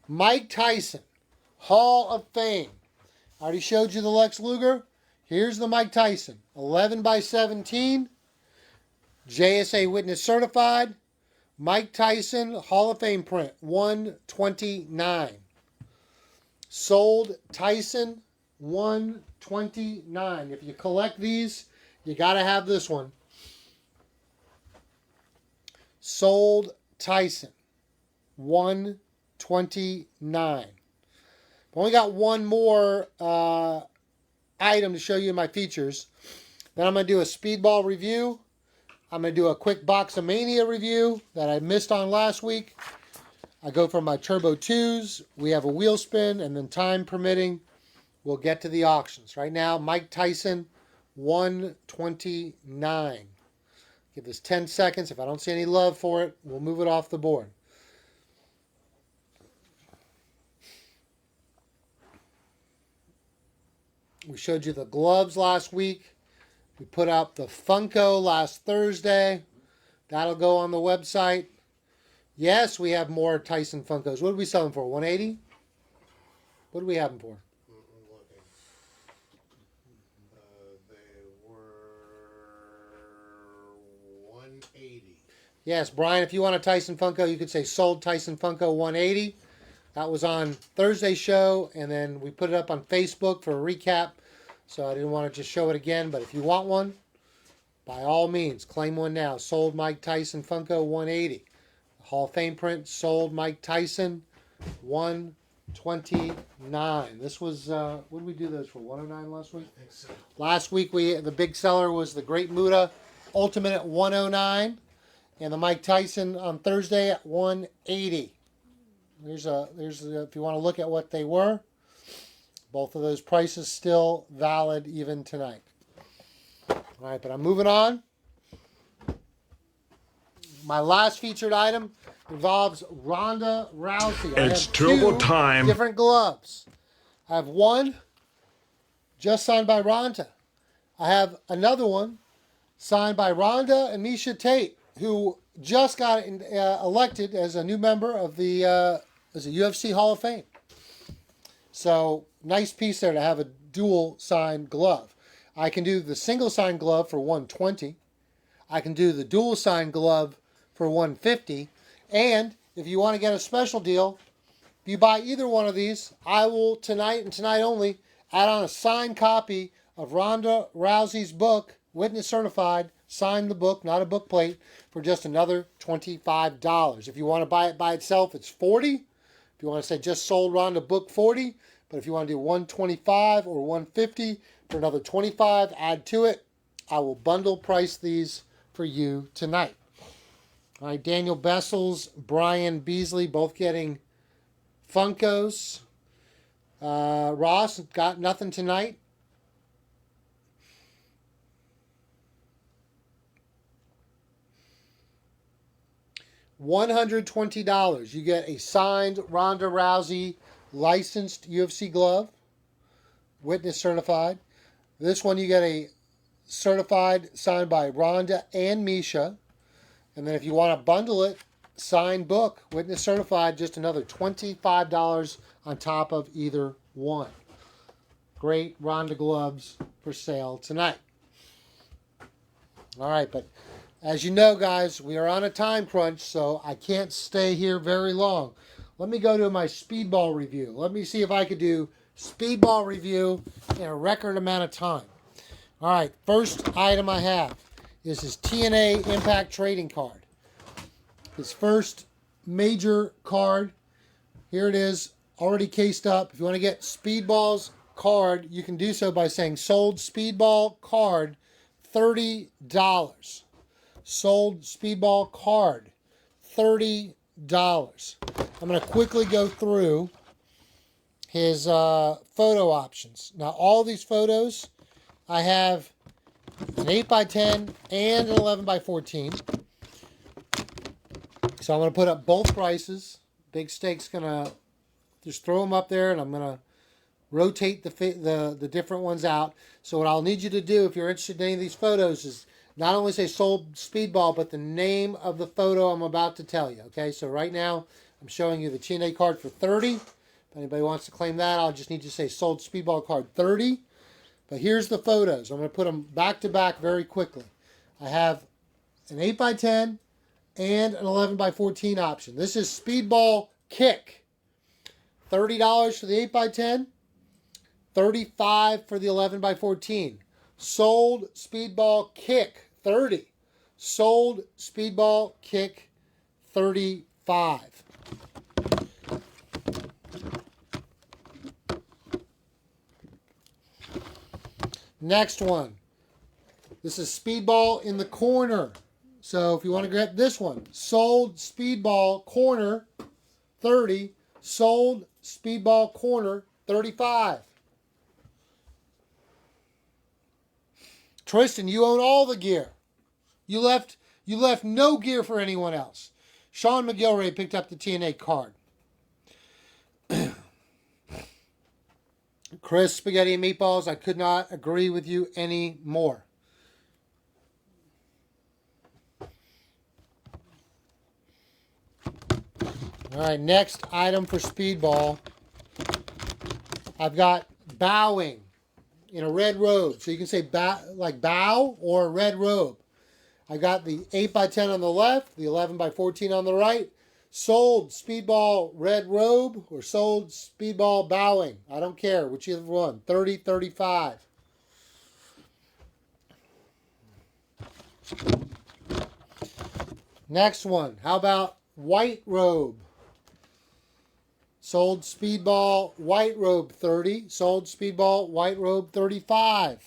Mike Tyson, Hall of Fame. I already showed you the Lex Luger. Here's the Mike Tyson, 11x17, JSA Witness Certified, Mike Tyson Hall of Fame print, 129. Sold Tyson, 129. If you collect these, you got to have this one. Sold Tyson, 129. Only got one more item to show you in my features. Then I'm going to do a speedball review. I'm going to do a quick Boxomania review that I missed on last week. I go for my Turbo 2s. We have a wheel spin, and then time permitting, we'll get to the auctions. Right now, Mike Tyson, 129. Give this 10 seconds. If I don't see any love for it, we'll move it off the board. We showed you the gloves last week. We put out the Funko last Thursday. That'll go on the website. Yes, we have more Tyson Funkos. What did we sell them for? 180? What did we have them for? I'm looking. They were 180. Yes, Brian, if you want a Tyson Funko, you could say sold Tyson Funko 180. That was on Thursday's show, and then we put it up on Facebook for a recap. So I didn't want to just show it again, but if you want one, by all means, claim one now. Sold Mike Tyson Funko 180. Hall of Fame print, sold Mike Tyson 129. This was, what did we do those for? 109 last week? I think so. Last week, the big seller was the Great Muta Ultimate at 109, and the Mike Tyson on Thursday at 180. There's if you want to look at what they were, both of those prices still valid even tonight. All right, but I'm moving on. My last featured item involves Ronda Rousey. I It's have turbo 2 time. different gloves. I have one just signed by Ronda. I have another one signed by Ronda and Misha Tate, who just got elected as a new member of the UFC Hall of Fame. So nice piece there to have a dual signed glove. I can do the single signed glove for 120. I can do the dual signed glove for 150. And if you want to get a special deal, if you buy either one of these, I will tonight and tonight only add on a signed copy of Ronda Rousey's book, Witness Certified, sign the book, not a book plate, for just another $25. If you want to buy it by itself, it's $40. If you want to say just sold Ronda book, $40. But if you want to do $125 or $150 for another $25, add to it. I will bundle price these for you tonight. All right, Daniel Bessels, Brian Beasley, both getting Funkos. Ross, got nothing tonight. $120. You get a signed Ronda Rousey licensed UFC glove, witness certified. This one you get a certified signed by Ronda and Misha. And then if you want to bundle it, signed book, witness certified, just another $25 on top of either one. Great Ronda gloves for sale tonight. All right, but as you know, guys, we are on a time crunch, so I can't stay here very long. Let me go to my speedball review. Let me see if I could do speedball review in a record amount of time. All right, first item I have is his TNA Impact Trading Card. His first major card. Here it is, already cased up. If you want to get Speedball's card, you can do so by saying sold Speedball card, $30. Sold Speedball card, $30. I'm going to quickly go through his photo options. Now, all these photos, I have an 8x10 and an 11x14. So I'm going to put up both prices. Big Steak's going to just throw them up there, and I'm going to rotate the different ones out. So what I'll need you to do if you're interested in any of these photos is not only say sold Speedball, but the name of the photo I'm about to tell you. Okay, so right now I'm showing you the TNA card for $30. If anybody wants to claim that, I'll just need you to say sold Speedball card $30. But here's the photos. I'm going to put them back to back very quickly. I have an 8x10 and an 11x14 option. This is Speedball Kick. $30 for the 8x10, $35 for the 11x14. Sold Speedball Kick, $30. Sold Speedball Kick, $35. Next one. This is Speedball in the corner. So if you want to get this one, sold Speedball Corner, $30. Sold Speedball Corner, $35. Tristan, you own all the gear. You left no gear for anyone else. Sean McGilray picked up the TNA card. Chris, Spaghetti and Meatballs, I could not agree with you any more. All right, next item for Speedball. I've got bowing in a red robe. So you can say like bow or red robe. I got the 8x10 on the left, the 11x14 on the right. Sold Speedball red robe or sold Speedball bowing. I don't care, whichever one. $30, $35. Next one. How about white robe? Sold Speedball white robe, $30. Sold Speedball white robe, $35.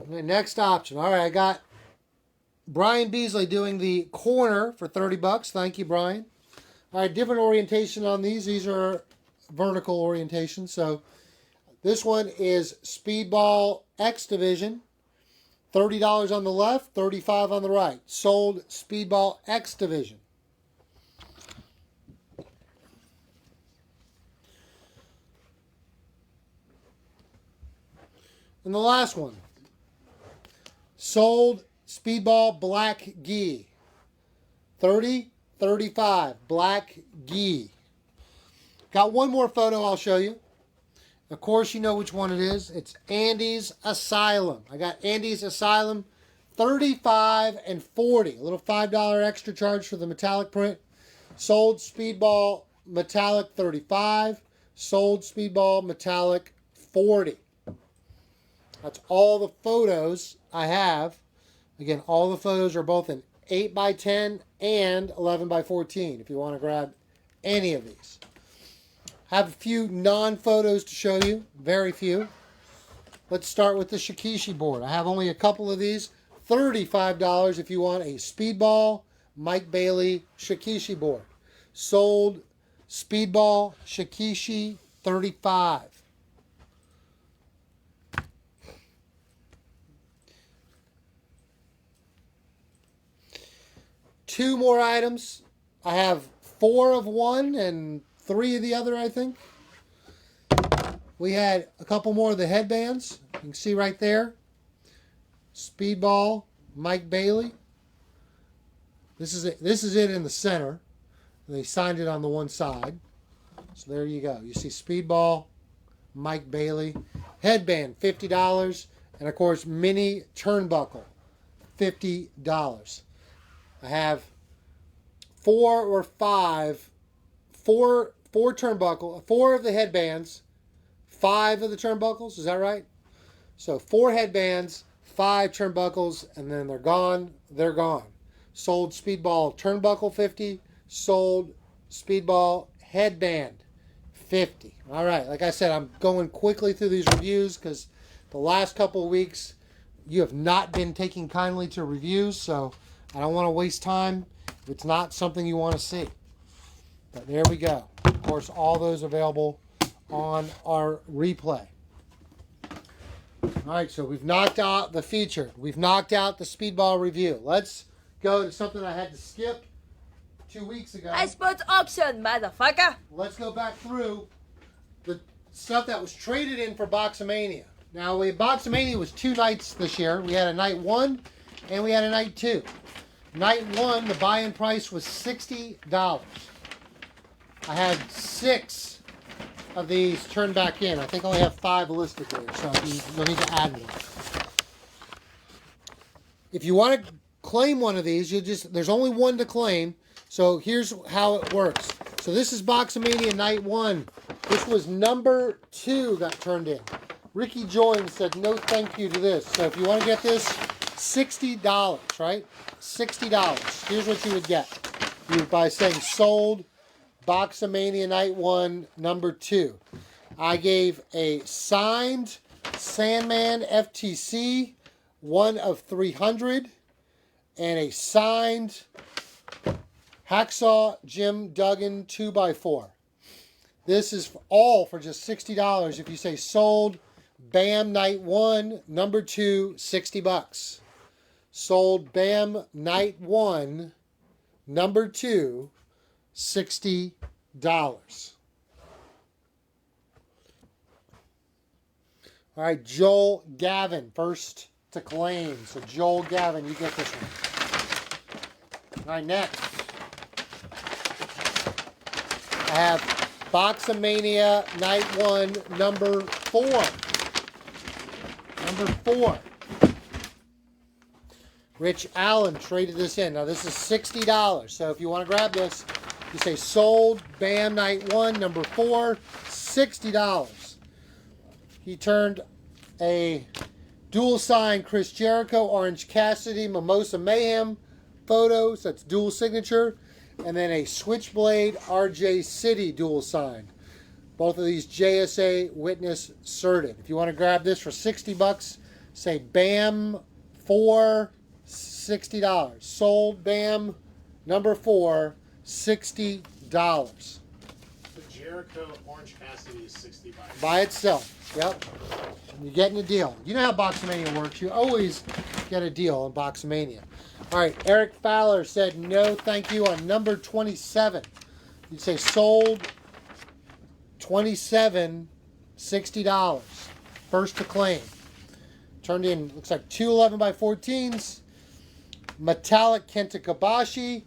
Okay, next option. All right, I got Brian Beasley doing the corner for $30. Thank you, Brian. All right, different orientation on these. These are vertical orientation. So this one is Speedball X Division. $30 on the left, $35 on the right. Sold Speedball X Division. And the last one. Sold Speedball Black Gi. $30, $35. Black Gi. Got one more photo I'll show you. Of course, you know which one it is. It's Andy's Asylum. I got Andy's Asylum, $35 and $40. A little $5 extra charge for the metallic print. Sold Speedball Metallic, $35. Sold Speedball Metallic, $40. That's all the photos I have. Again, all the photos are both in 8x10 and 11x14 if you want to grab any of these. Have a few non-photos to show you. Very few. Let's start with the Shikishi board. I have only a couple of these. $35 if you want a Speedball Mike Bailey Shikishi board. Sold Speedball Shikishi, $35. Two more items. I have 4 of one and 3 of the other, I think. We had a couple more of the headbands. You can see right there. Speedball Mike Bailey. This is it in the center. They signed it on the one side. So there you go. You see Speedball Mike Bailey. Headband, $50. And of course, mini turnbuckle, $50. I have 4 or 5 4 turnbuckle, 4 of the headbands, 5 of the turnbuckles. Is that right? So 4 headbands, 5 turnbuckles, and then they're gone. They're gone. Sold Speedball turnbuckle, $50. Sold Speedball headband, $50. All right. Like I said, I'm going quickly through these reviews because The last couple of weeks, you have not been taking kindly to reviews, so I don't want to waste time if it's not something you want to see. But there we go. Of course, all those available on our replay. All right, so we've knocked out the feature. We've knocked out the speedball review. Let's go to something I had to skip 2 weeks ago. I sports auction, motherfucker. Let's go back through the stuff that was traded in for Boxomania. Now, Boxomania was 2 nights this year. We had a night 1 and we had a night 2. Night 1, the buy-in price was $60. I had 6 of these turned back in. I think I only have 5 listed there, so you'll need to add one. If you want to claim one of these, there's only one to claim. So here's how it works. So this is Boxomania Night 1. This was number 2 got turned in. Ricky Joyne said no thank you to this. So if you want to get this, $60, right? $60. Here's what you would get. You would, by saying sold Boxomania Night 1, number 2. I gave a signed Sandman FTC, 1 of 300, and a signed Hacksaw Jim Duggan 2x4. This is all for just $60 if you say sold Bam Night 1, number 2, $60. Sold Bam Night 1, number 2, $60. All right, Joel Gavin, first to claim. So Joel Gavin, you get this one. All right, next. I have Boxomania Night 1, number 4. Number 4. Rich Allen traded this in. Now this is $60. So if you want to grab this, you say sold Bam Night 1, number 4, $60. He turned a dual sign Chris Jericho, Orange Cassidy, Mimosa Mayhem photos. That's dual signature. And then a Switchblade RJ City dual sign. Both of these JSA witness certed. If you want to grab this for $60, say Bam 4, $60. Sold Bam number 4, $60. The Jericho Orange Cassidy is $60. By itself. Yep. You're getting a deal. You know how Boxomania works. You always get a deal on Boxomania. All right. Eric Fowler said no thank you on number 27. You'd say sold 27, $60. First to claim. Turned in, looks like 2 11x14s. Metallic Kenta Kobashi.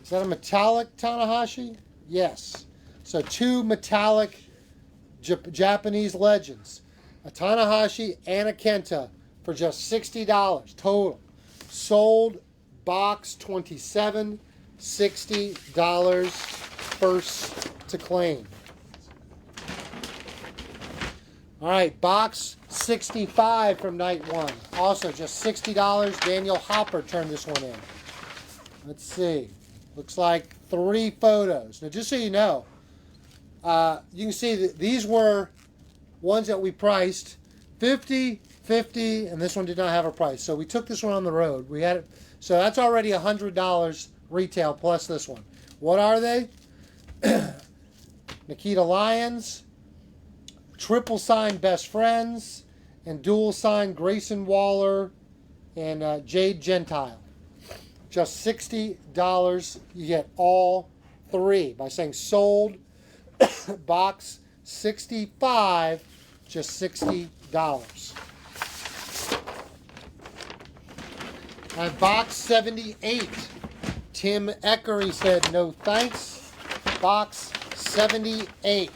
Is that a metallic Tanahashi? Yes. So 2 metallic Japanese legends. A Tanahashi and a Kenta for just $60 total. Sold box 27, $60. First to claim. All right, box 65 from night 1. Also just $60. Daniel Hopper turned this one in. Let's see. Looks like 3 photos. Now, just so you know, you can see that these were ones that we priced $50, $50, and this one did not have a price. So we took this one on the road. We had it, so that's already $100 retail plus this one. What are they? Nikita Lyons, triple sign Best Friends, and dual sign Grayson Waller and Jade Gentile. Just $60. You get all 3 by saying sold box 65, just $60. And box 78. Tim Eckery said no thanks. Box 78.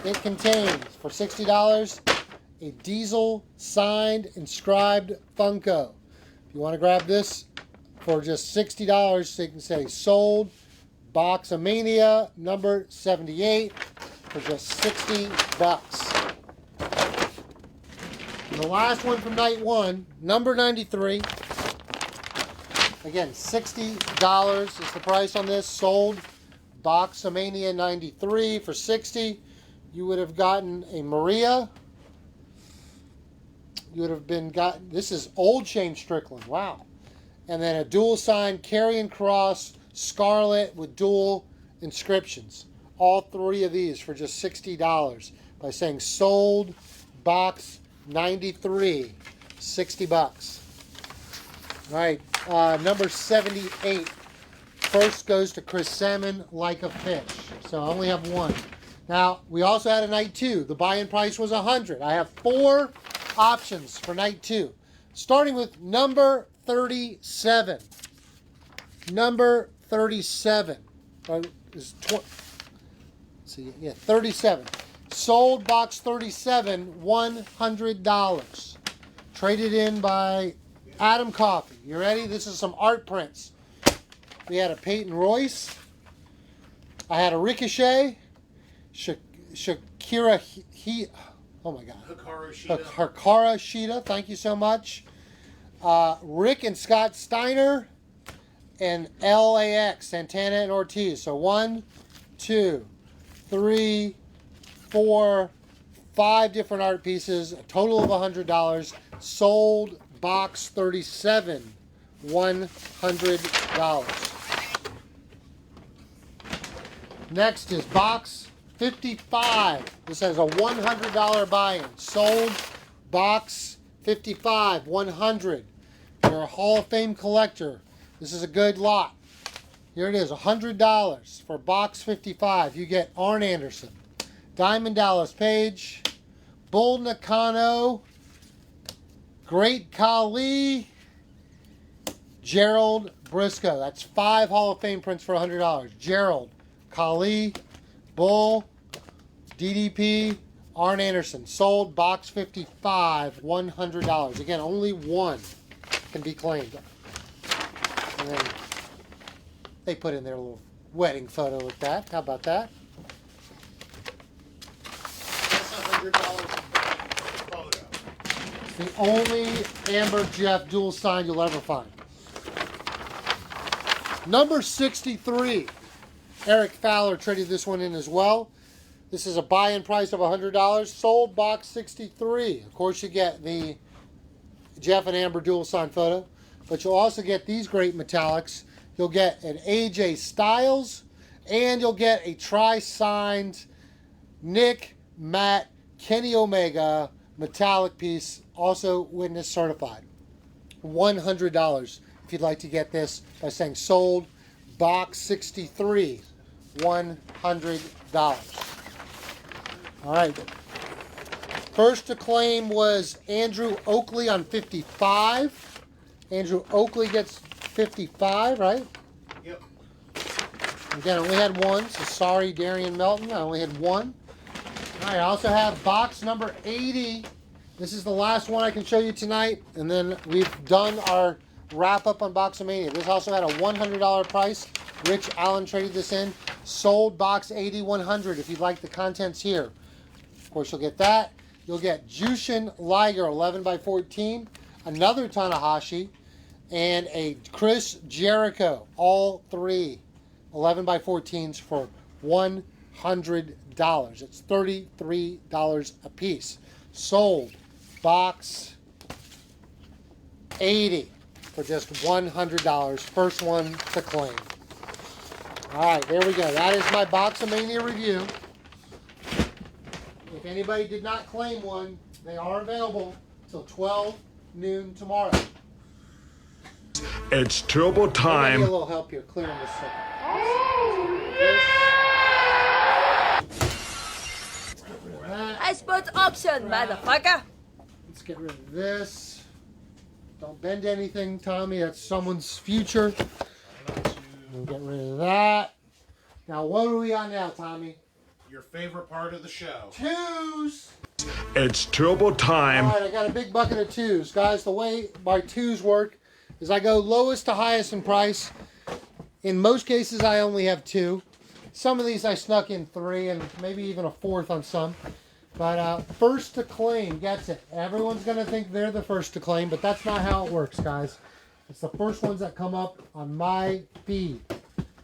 It contains, for $60, a Diesel signed inscribed Funko. If you want to grab this for just $60, so you can say sold Boxomania number 78 for just $60. And the last one from night 1, number 93. Again, $60 is the price on this. Sold Boxomania 93 for $60. You would have gotten a Maria, you would have been got. This is old Shane Strickland. Wow. And then a dual sign Carrion Cross Scarlet with dual inscriptions. All three of these for just $60 by saying sold box 93, $60. All right, number 78. First goes to Chris Salmon, Like a Fish. So I only have one. Now, we also had a night 2. The buy-in price was $100. I have 4 options for night 2. Starting with number 37. Number 37. Is let's see, yeah, 37. Sold box 37, $100. Traded in by Adam Coffey. You ready? This is some art prints. We had a Peyton Royce. I had a Ricochet. Shakira oh my God. Hikaru Shida. Thank you so much. Rick and Scott Steiner. And LAX, Santana and Ortiz. So 1, 2, 3, 4, 5 different art pieces. A total of $100. Sold box 37, $100. Next is box 55. This has a $100 buy-in. Sold box 55, $100. You're a Hall of Fame collector. This is a good lot. Here it is, $100 for box 55. You get Arn Anderson, Diamond Dallas Page, Bull Nakano, Great Khali, Gerald Briscoe. That's 5 Hall of Fame prints for $100. Gerald, Khali, Bull, DDP, Arn Anderson. Sold box 55, $100. Again, only one can be claimed. And then they put in their little wedding photo with that. How about that? That's $100 photo. It's the only Amber Jeff dual sign you'll ever find. Number 63. Eric Fowler traded this one in as well. This is a buy-in price of $100. Sold box 63. Of course, you get the Jeff and Amber dual sign photo. But you'll also get these great metallics. You'll get an AJ Styles, and you'll get a tri-signed Nick, Matt, Kenny Omega metallic piece, also witness certified. $100 if you'd like to get this by saying sold box 63, $100. All right. First to claim was Andrew Oakley on 55. Andrew Oakley gets 55, right? Yep. Again, I only had one, so sorry, Darian Melton. I only had one. All right, I also have box number 80. This is the last one I can show you tonight, and then we've done our wrap-up on Boxomania. This also had a $100 price. Rich Allen traded this in. Sold box 80, $100 if you'd like the contents here. Of course, you'll get that. You'll get Jushin Liger, 11 by 14. Another Tanahashi, and a Chris Jericho, all 3 11 by 14s for $100. It's $33 a piece. Sold box 80 for just $100. First one to claim. All right, there we go. That is my Boxomania review. If anybody did not claim one, they are available till 12 noon tomorrow. It's turbo I need a time. little help here clearing this stuff. I sports auction, motherfucker. Let's get rid of this. Don't bend anything, Tommy. That's someone's future. We'll get rid of that. Now, what are we on now, Tommy? Your favorite part of the show. Twos. It's turbo time. All right, I got a big bucket of twos. Guys, the way my twos work is I go lowest to highest in price. In most cases, I only have 2. Some of these I snuck in 3 and maybe even a 4th on some. But first to claim gets it. Everyone's going to think they're the first to claim, but that's not how it works, guys. It's the first ones that come up on my feed.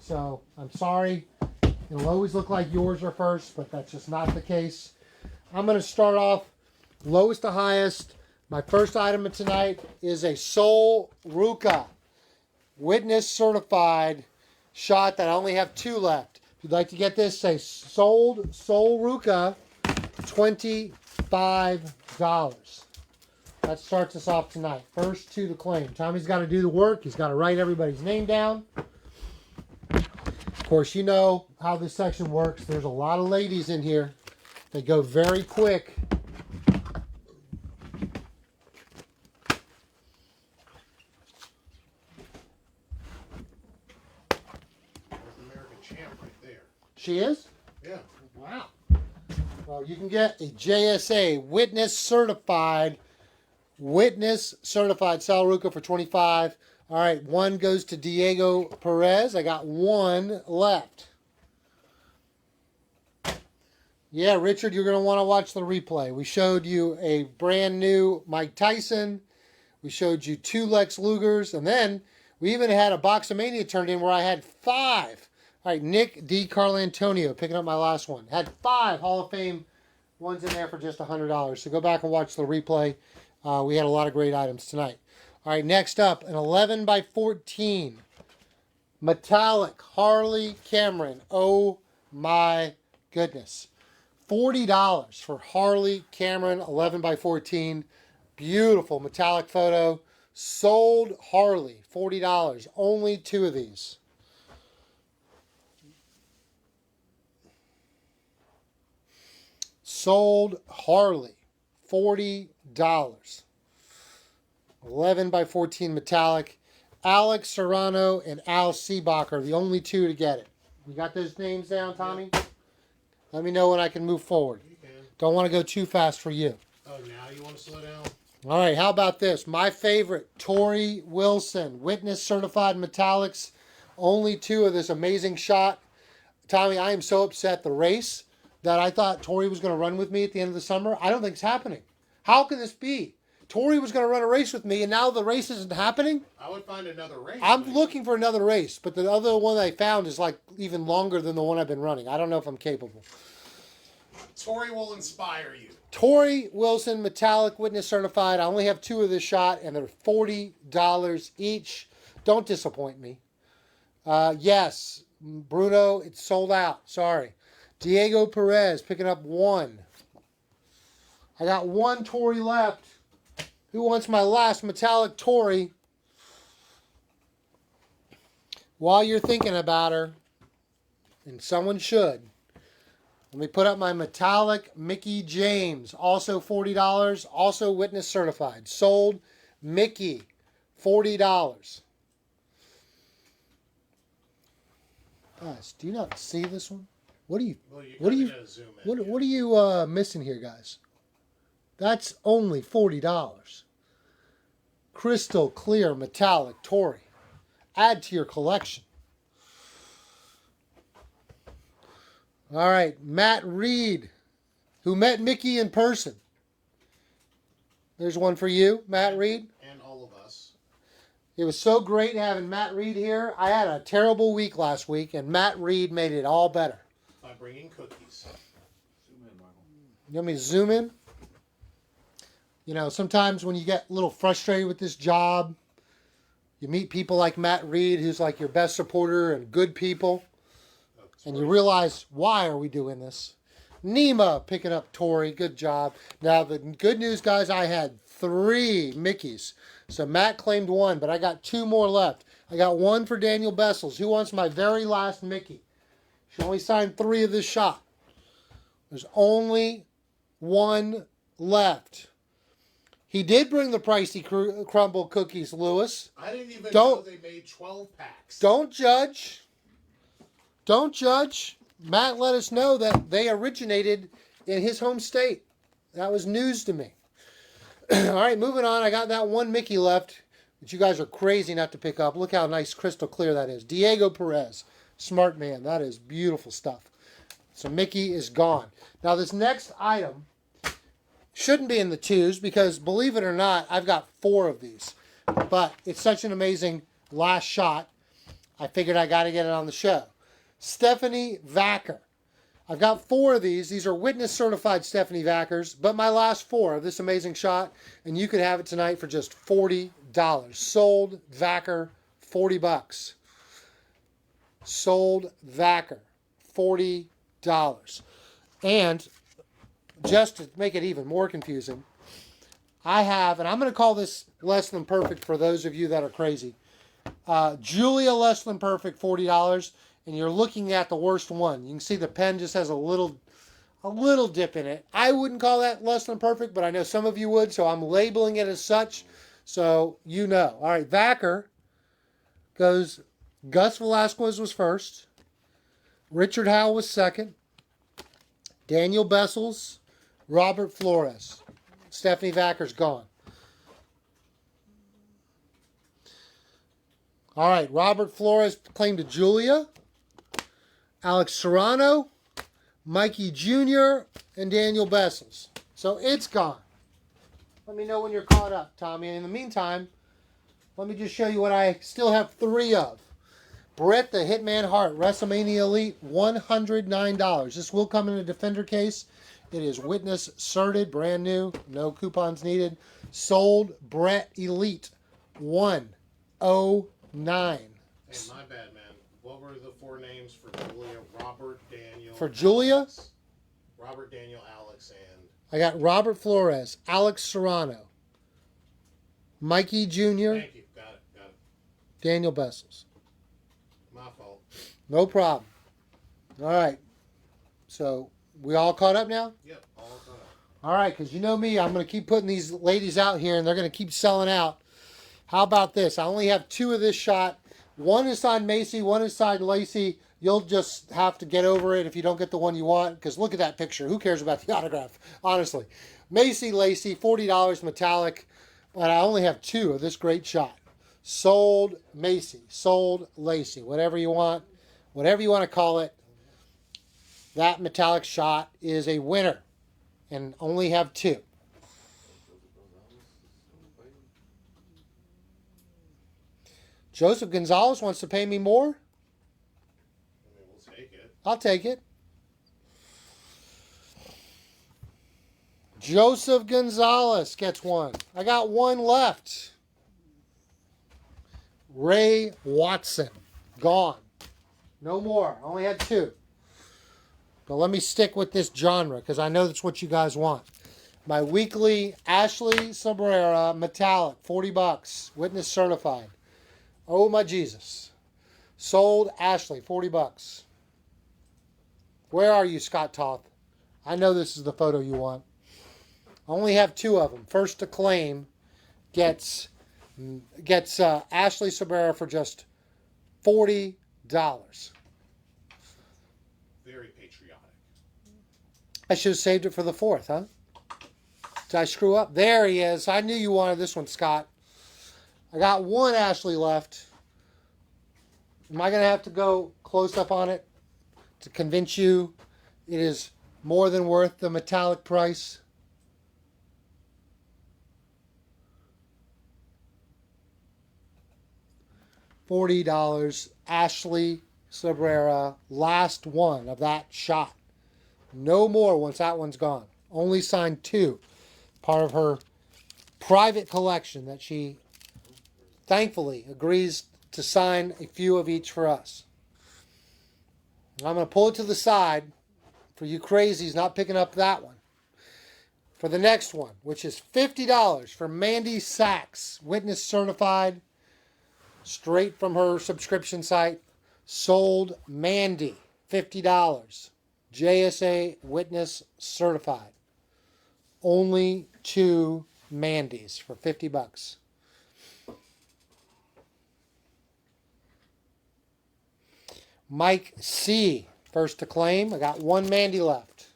So, I'm sorry. It'll always look like yours are first, but that's just not the case. I'm going to start off lowest to highest. My first item of tonight is a Sol Ruka witness certified shot that I only have 2 left. If you'd like to get this, say sold Sol Ruka, $25. That starts us off tonight. First to the claim. Tommy's got to do the work. He's got to write everybody's name down. Of course, you know how this section works. There's a lot of ladies in here. They go very quick. North American champ right there. She is? Yeah. Wow. Well, you can get a JSA witness certified Sal Ruka for 25. All right, 1 goes to Diego Perez. I got 1 left. Yeah, Richard, you're going to want to watch the replay. We showed you a brand new Mike Tyson. We showed you 2 Lex Lugers. And then we even had a Boxomania turned in where I had 5. All right, Nick D. Carlantonio, picking up my last one. Had 5 Hall of Fame ones in there for just $100. So go back and watch the replay. We had a lot of great items tonight. All right, next up, an 11 by 14 metallic Harley Cameron. Oh my goodness. $40 for Harley Cameron 11 by 14. Beautiful metallic photo. Sold Harley, $40. Only 2 of these. Sold Harley, $40. 11 by 14 metallic. Alex Serrano and Al Seebach are the only 2 to get it. You got those names down, Tommy? Let me know when I can move forward. You can. Don't want to go too fast for you. Oh, now you want to slow down? All right, how about this? My favorite, Tori Wilson, witness certified metallics. Only 2 of this amazing shot. Tommy, I am so upset. The race that I thought Tori was going to run with me at the end of the summer, I don't think it's happening. How can this be? Tori was going to run a race with me, and now the race isn't happening? I would find another race. I'm looking for another race, but the other one I found is like even longer than the one I've been running. I don't know if I'm capable. Tori will inspire you. Tori Wilson, metallic witness certified. I only have 2 of this shot, and they're $40 each. Don't disappoint me. Yes, Bruno, it's sold out. Sorry. Diego Perez picking up 1. I got 1 Tori left. Who wants my last metallic Tori? While you're thinking about her, and someone should, let me put up my metallic Mickey James, also $40, also witness certified. Sold Mickey, $40. Guys, do you not see this one? What are you? Well, What are you? gotta zoom in, What are you missing here, guys? That's only $40. Crystal clear metallic Tori. Add to your collection. All right, Matt Reed, who met Mickey in person. There's one for you, Matt Reed. And all of us. It was so great having Matt Reed here. I had a terrible week last week, and Matt Reed made it all better. By bringing cookies. You want me to zoom in? You know, sometimes when you get a little frustrated with this job, you meet people like Matt Reed, who's like your best supporter and good people, and you realize, why are we doing this? Nima picking up Tori. Good job. Now, the good news, guys, I had 3 Mickeys. So Matt claimed 1, but I got 2 more left. I got 1 for Daniel Bessels. Who wants my very last Mickey? She only signed 3 of this shot. There's only 1 left. He did bring the pricey crumble cookies, Lewis. I didn't even Don't- know they made 12 packs. Don't judge. Don't judge. Matt let us know that they originated in his home state. That was news to me. All right, moving on. I got that 1 Mickey left, that you guys are crazy not to pick up. Look how nice, crystal clear that is. Diego Perez. Smart man. That is beautiful stuff. So Mickey is gone. Now, this next item shouldn't be in the 2s because, believe it or not, I've got 4 of these. But it's such an amazing last shot, I figured I got to get it on the show. Stephanie Vacker. I've got 4 of these. These are witness certified Stephanie Vackers, but my last 4 of this amazing shot, and you could have it tonight for just $40. Sold Vacker, $40. Sold Vacker, $40. And just to make it even more confusing, I have, and I'm going to call this less than perfect for those of you that are crazy. Julia less than perfect, $40. And you're looking at the worst one. You can see the pen just has a little dip in it. I wouldn't call that less than perfect, but I know some of you would, so I'm labeling it as such, so you know. All right, Vacker goes, Gus Velasquez was first. Richard Howell was second. Daniel Bessels, Robert Flores. Stephanie Vacker's gone. All right, Robert Flores claimed to Julia. Alex Serrano, Mikey Jr., and Daniel Bessels. So it's gone. Let me know when you're caught up, Tommy. And in the meantime, let me just show you what I still have 3 of. Brett the Hitman Hart, WrestleMania Elite, $109. This will come in a Defender case. It is witness certed, brand new, no coupons needed. Sold Brett Elite, $109. Hey, my bad, man. What were the 4 names for Julia? Robert, Daniel. For Julia? Alex. Robert, Daniel, Alex, and. I got Robert Flores, Alex Serrano, Mikey Jr., Thank you. Got it. Daniel Bessels. My fault. No problem. All right. So we all caught up now? Yep, all caught up. All right, because you know me, I'm going to keep putting these ladies out here, and they're going to keep selling out. How about this? I only have 2 of this shot. One is signed Macy, one is signed Lacey. You'll just have to get over it if you don't get the one you want, because look at that picture. Who cares about the autograph? Honestly. Macy, Lacey, $40 metallic, but I only have 2 of this great shot. Sold Macy, sold Lacey, whatever you want to call it. That metallic shot is a winner, and only have 2. Joseph Gonzalez wants to pay me more. I mean, we'll take it. I'll take it. Joseph Gonzalez gets 1. I got 1 left. Ray Watson. Gone. No more. I only had 2. But let me stick with this genre because I know that's what you guys want. My weekly Ashley Sabrera metallic, $40. Witness certified. Oh my Jesus. Sold Ashley, $40. Where are you, Scott Toth? I know this is the photo you want. I only have 2 of them. First to claim gets Ashley Sabrera for just $40. Very patriotic. I should have saved it for the 4th, huh? Did I screw up? There he is. I knew you wanted this one, Scott. I got 1 Ashley left. Am I going to have to go close up on it to convince you it is more than worth the metallic price? $40. Ashley Sabrera. Last one of that shot. No more once that one's gone. Only signed 2. Part of her private collection that she thankfully agrees to sign a few of each for us. I'm going to pull it to the side for you crazies not picking up that one. For the next one, which is $50 for Mandy Sachs, witness certified, straight from her subscription site. Sold Mandy, $50. JSA witness certified. Only 2 Mandys for $50. Mike C. First to claim. I got 1 Mandy left.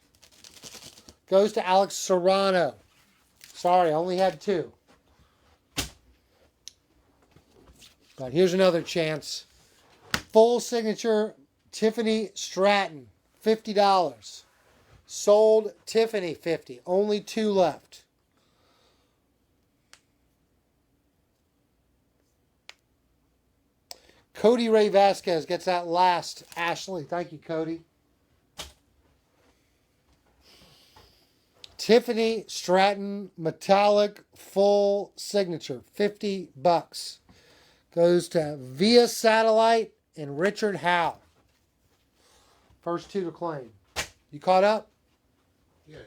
Goes to Alex Serrano. Sorry, I only had 2. But here's another chance. Full signature Tiffany Stratton. $50. Sold Tiffany, $50. Only 2 left. Cody Ray Vasquez gets that last Ashley. Thank you, Cody. Tiffany Stratton metallic full signature, $50. Goes to Via Satellite and Richard Howe. First two to claim. You caught up? Yeah.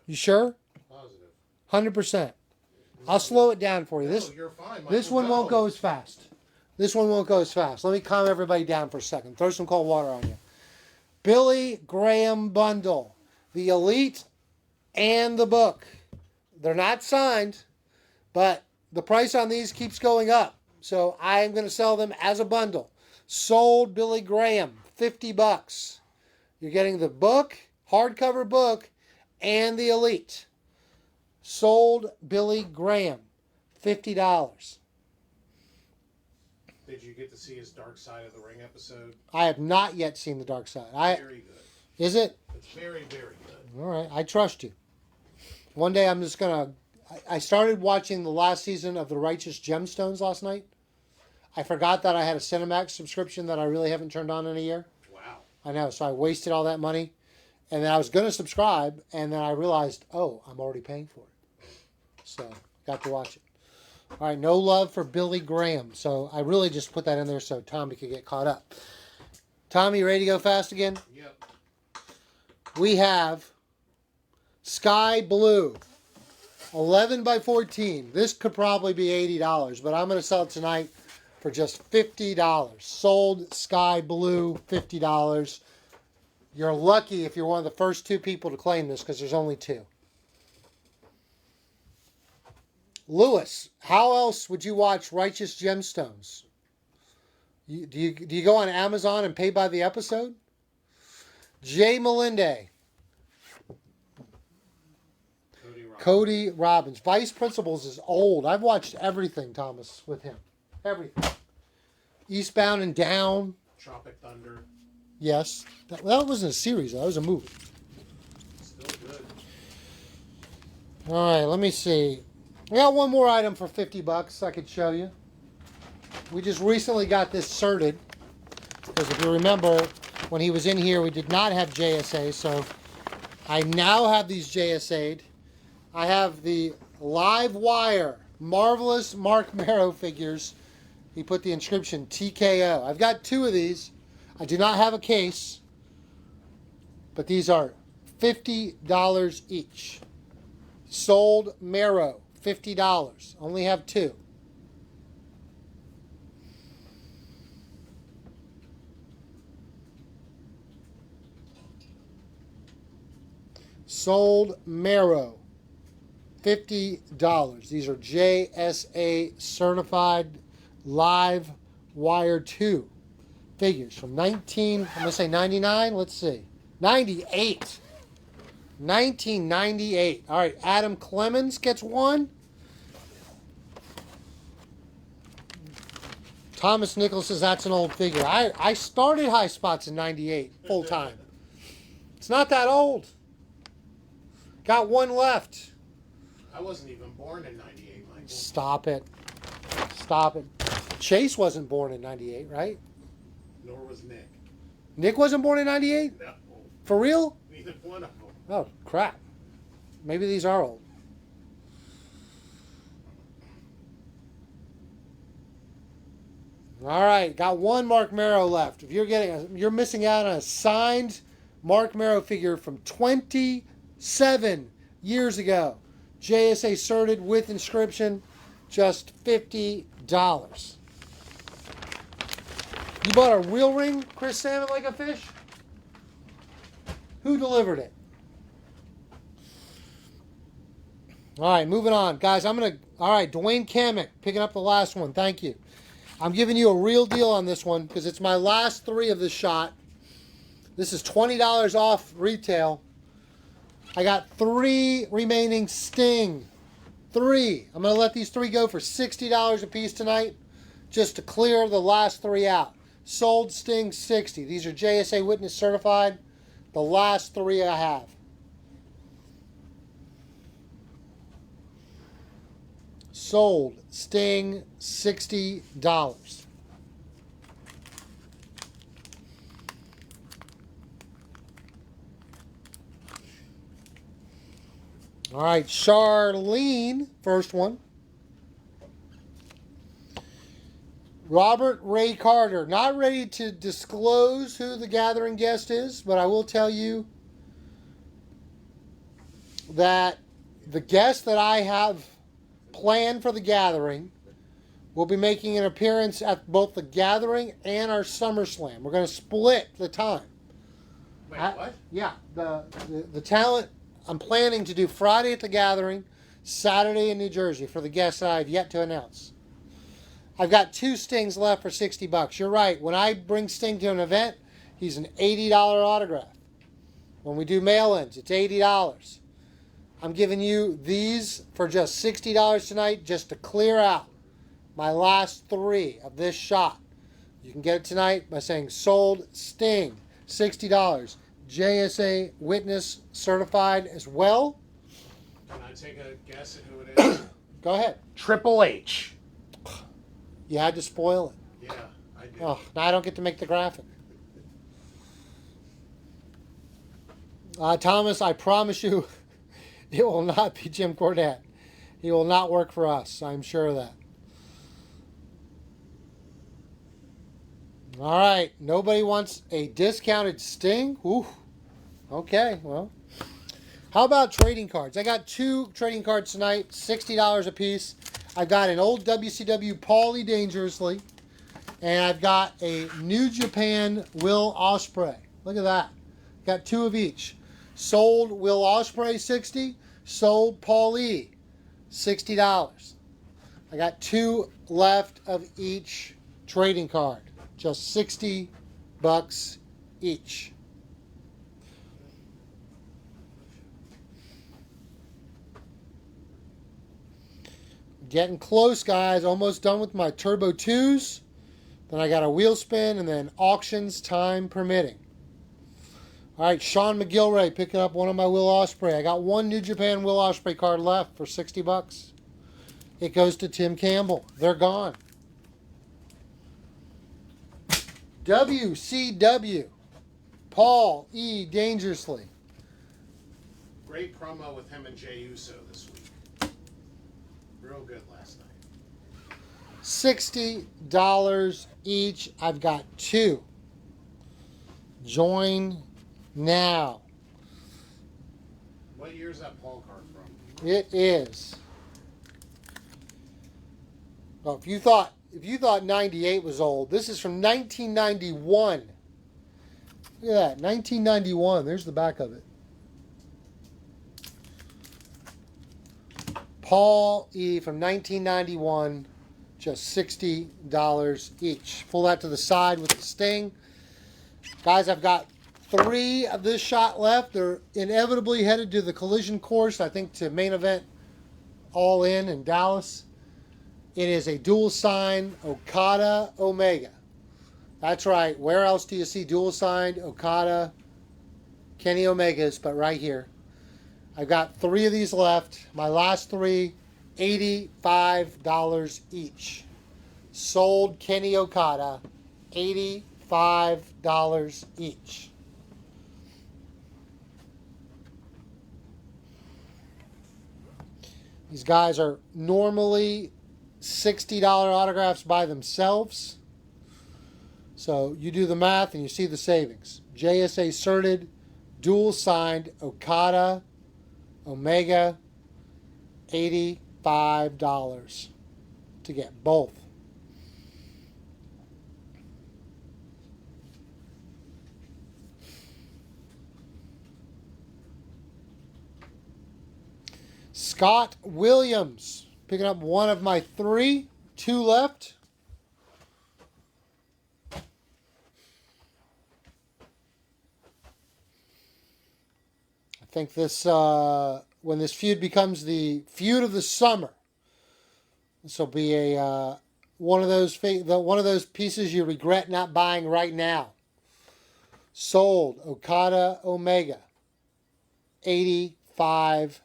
You sure? Positive. 100%. I'll slow it down for you. No, This you're fine. this Michael, one won't go as fast. This one won't go as fast. Let me calm everybody down for a second. Throw some cold water on you. Billy Graham bundle. The Elite and the book. They're not signed, but the price on these keeps going up. So I'm going to sell them as a bundle. Sold Billy Graham, $50. You're getting the book, hardcover book, and the Elite. Sold Billy Graham, $50. Did you get to see his Dark Side of the Ring episode? I have not yet seen The Dark Side. Very good. Is it? It's very, very good. All right, I trust you. One day I'm just going to... I started watching the last season of The Righteous Gemstones last night. I forgot that I had a Cinemax subscription that I really haven't turned on in a year. Wow. I know, so I wasted all that money. And then I was going to subscribe, and then I realized, oh, I'm already paying for it. So, got to watch it. All right, no love for Billy Graham. So, I really just put that in there so Tommy could get caught up. Tommy, you ready to go fast again? Yep. We have Sky Blue, 11 by 14. This could probably be $80, but I'm going to sell it tonight for just $50. Sold Sky Blue, $50. You're lucky if you're one of the first two people to claim this because there's only two. Lewis, how else would you watch Righteous Gemstones? Do you go on Amazon and pay by the episode? Jay Melinde. Cody Robbins. Vice Principals is old. I've watched everything, Thomas, with him. Everything. Eastbound and Down. Tropic Thunder. Yes. That wasn't a series, though. That was a movie. Still good. All right, let me see. I got one more item for $50 I could show you. We just recently got this sorted. Because if you remember, when he was in here, we did not have JSA. So I now have these JSA'd. I have the Live Wire Marvelous Mark Marrow figures. He put the inscription TKO. I've got two of these. I do not have a case. But these are $50 each. Sold Marrow, $50. Only have two. Sold Marrow, $50. These are JSA certified Live Wire 2 figures from I'm going to say 99. Let's see. 98. 1998. All right, Adam Clemens gets one. Thomas Nichols says that's an old figure. I started High Spots in 98 full time. It's not that old. Got one left. I wasn't even born in 98, Michael. Stop it. Stop it. Chase wasn't born in 98, right? Nor was Nick. Nick wasn't born in 98? No. For real? Neither one of them. Oh, crap. Maybe these are old. All right, got one Mark Marrow left. If you're missing out on a signed Mark Marrow figure from 27 years ago. JSA certed with inscription, just $50. You bought a real ring, Chris Salmon Like a Fish? Who delivered it? All right, moving on. Guys, all right, Dwayne Kamek, picking up the last one. Thank you. I'm giving you a real deal on this one because it's my last three of this shot. This is $20 off retail. I got 3 remaining Sting. 3. I'm going to let these 3 go for $60 a piece tonight just to clear the last 3 out. Sold Sting 60. These are JSA Witness certified. The last 3 I have. Sold Sting $60. All right, Charlene, first one. Robert Ray Carter. Not ready to disclose who the gathering guest is, but I will tell you that the guest that I have planned for the gathering will be making an appearance at both the gathering and our SummerSlam. We're going to split the time. Wait, what? Yeah, the talent I'm planning to do Friday at the gathering, Saturday in New Jersey for the guests that I've yet to announce. I've got 2 Stings left for $60. You're right. When I bring Sting to an event, he's an $80 autograph. When we do mail-ins, it's $80. I'm giving you these for just $60 tonight just to clear out my last 3 of this shot. You can get it tonight by saying sold Sting, $60. JSA Witness certified as well. Can I take a guess at who it is? Go ahead. Triple H. You had to spoil it. Yeah, I did. Oh, now I don't get to make the graphic. Thomas, I promise you, it will not be Jim Cornette. He will not work for us. I'm sure of that. All right. Nobody wants a discounted Sting? Ooh. Okay, well. How about trading cards? I got 2 trading cards tonight, $60 a piece. I've got an old WCW Paulie Dangerously, and I've got a New Japan Will Ospreay. Look at that. Got 2 of each. Sold Will Ospreay, $60. Sold Paulie, $60. I got 2 left of each trading card. Just $60 each. Getting close, guys. Almost done with my Turbo 2s. Then I got a wheel spin and then auctions, time permitting. All right, Sean McGilray picking up one of my Will Ospreay. I got 1 New Japan Will Ospreay card left for $60. It goes to Tim Campbell. They're gone. WCW. Paul E. Dangerously. Great promo with him and Jey Uso this week. Real good last night. $60 each. I've got 2. Join now. What year is that Paul card from? It is. Well, if you thought 98 was old, this is from 1991. Look at that, 1991. There's the back of it. Paul E. from 1991, just $60 each. Pull that to the side with the Sting. Guys, I've got 3 of this shot left. They're inevitably headed to the collision course, I think, to main event All in Dallas. It is a dual sign Okada Omega. That's right. Where else do you see dual signed Okada Kenny Omegas but right here? I've got 3 of these left. My last 3, $85 each. Sold Kenny Okada, $85 each. These guys are normally $60 autographs by themselves. So you do the math and you see the savings. JSA certed, dual signed Okada Omega, $85 to get both. Scott Williams picking up one of my 3, 2 left. I think this, when this feud becomes the feud of the summer, this will be a one of those pieces you regret not buying right now. Sold Okada Omega, $85.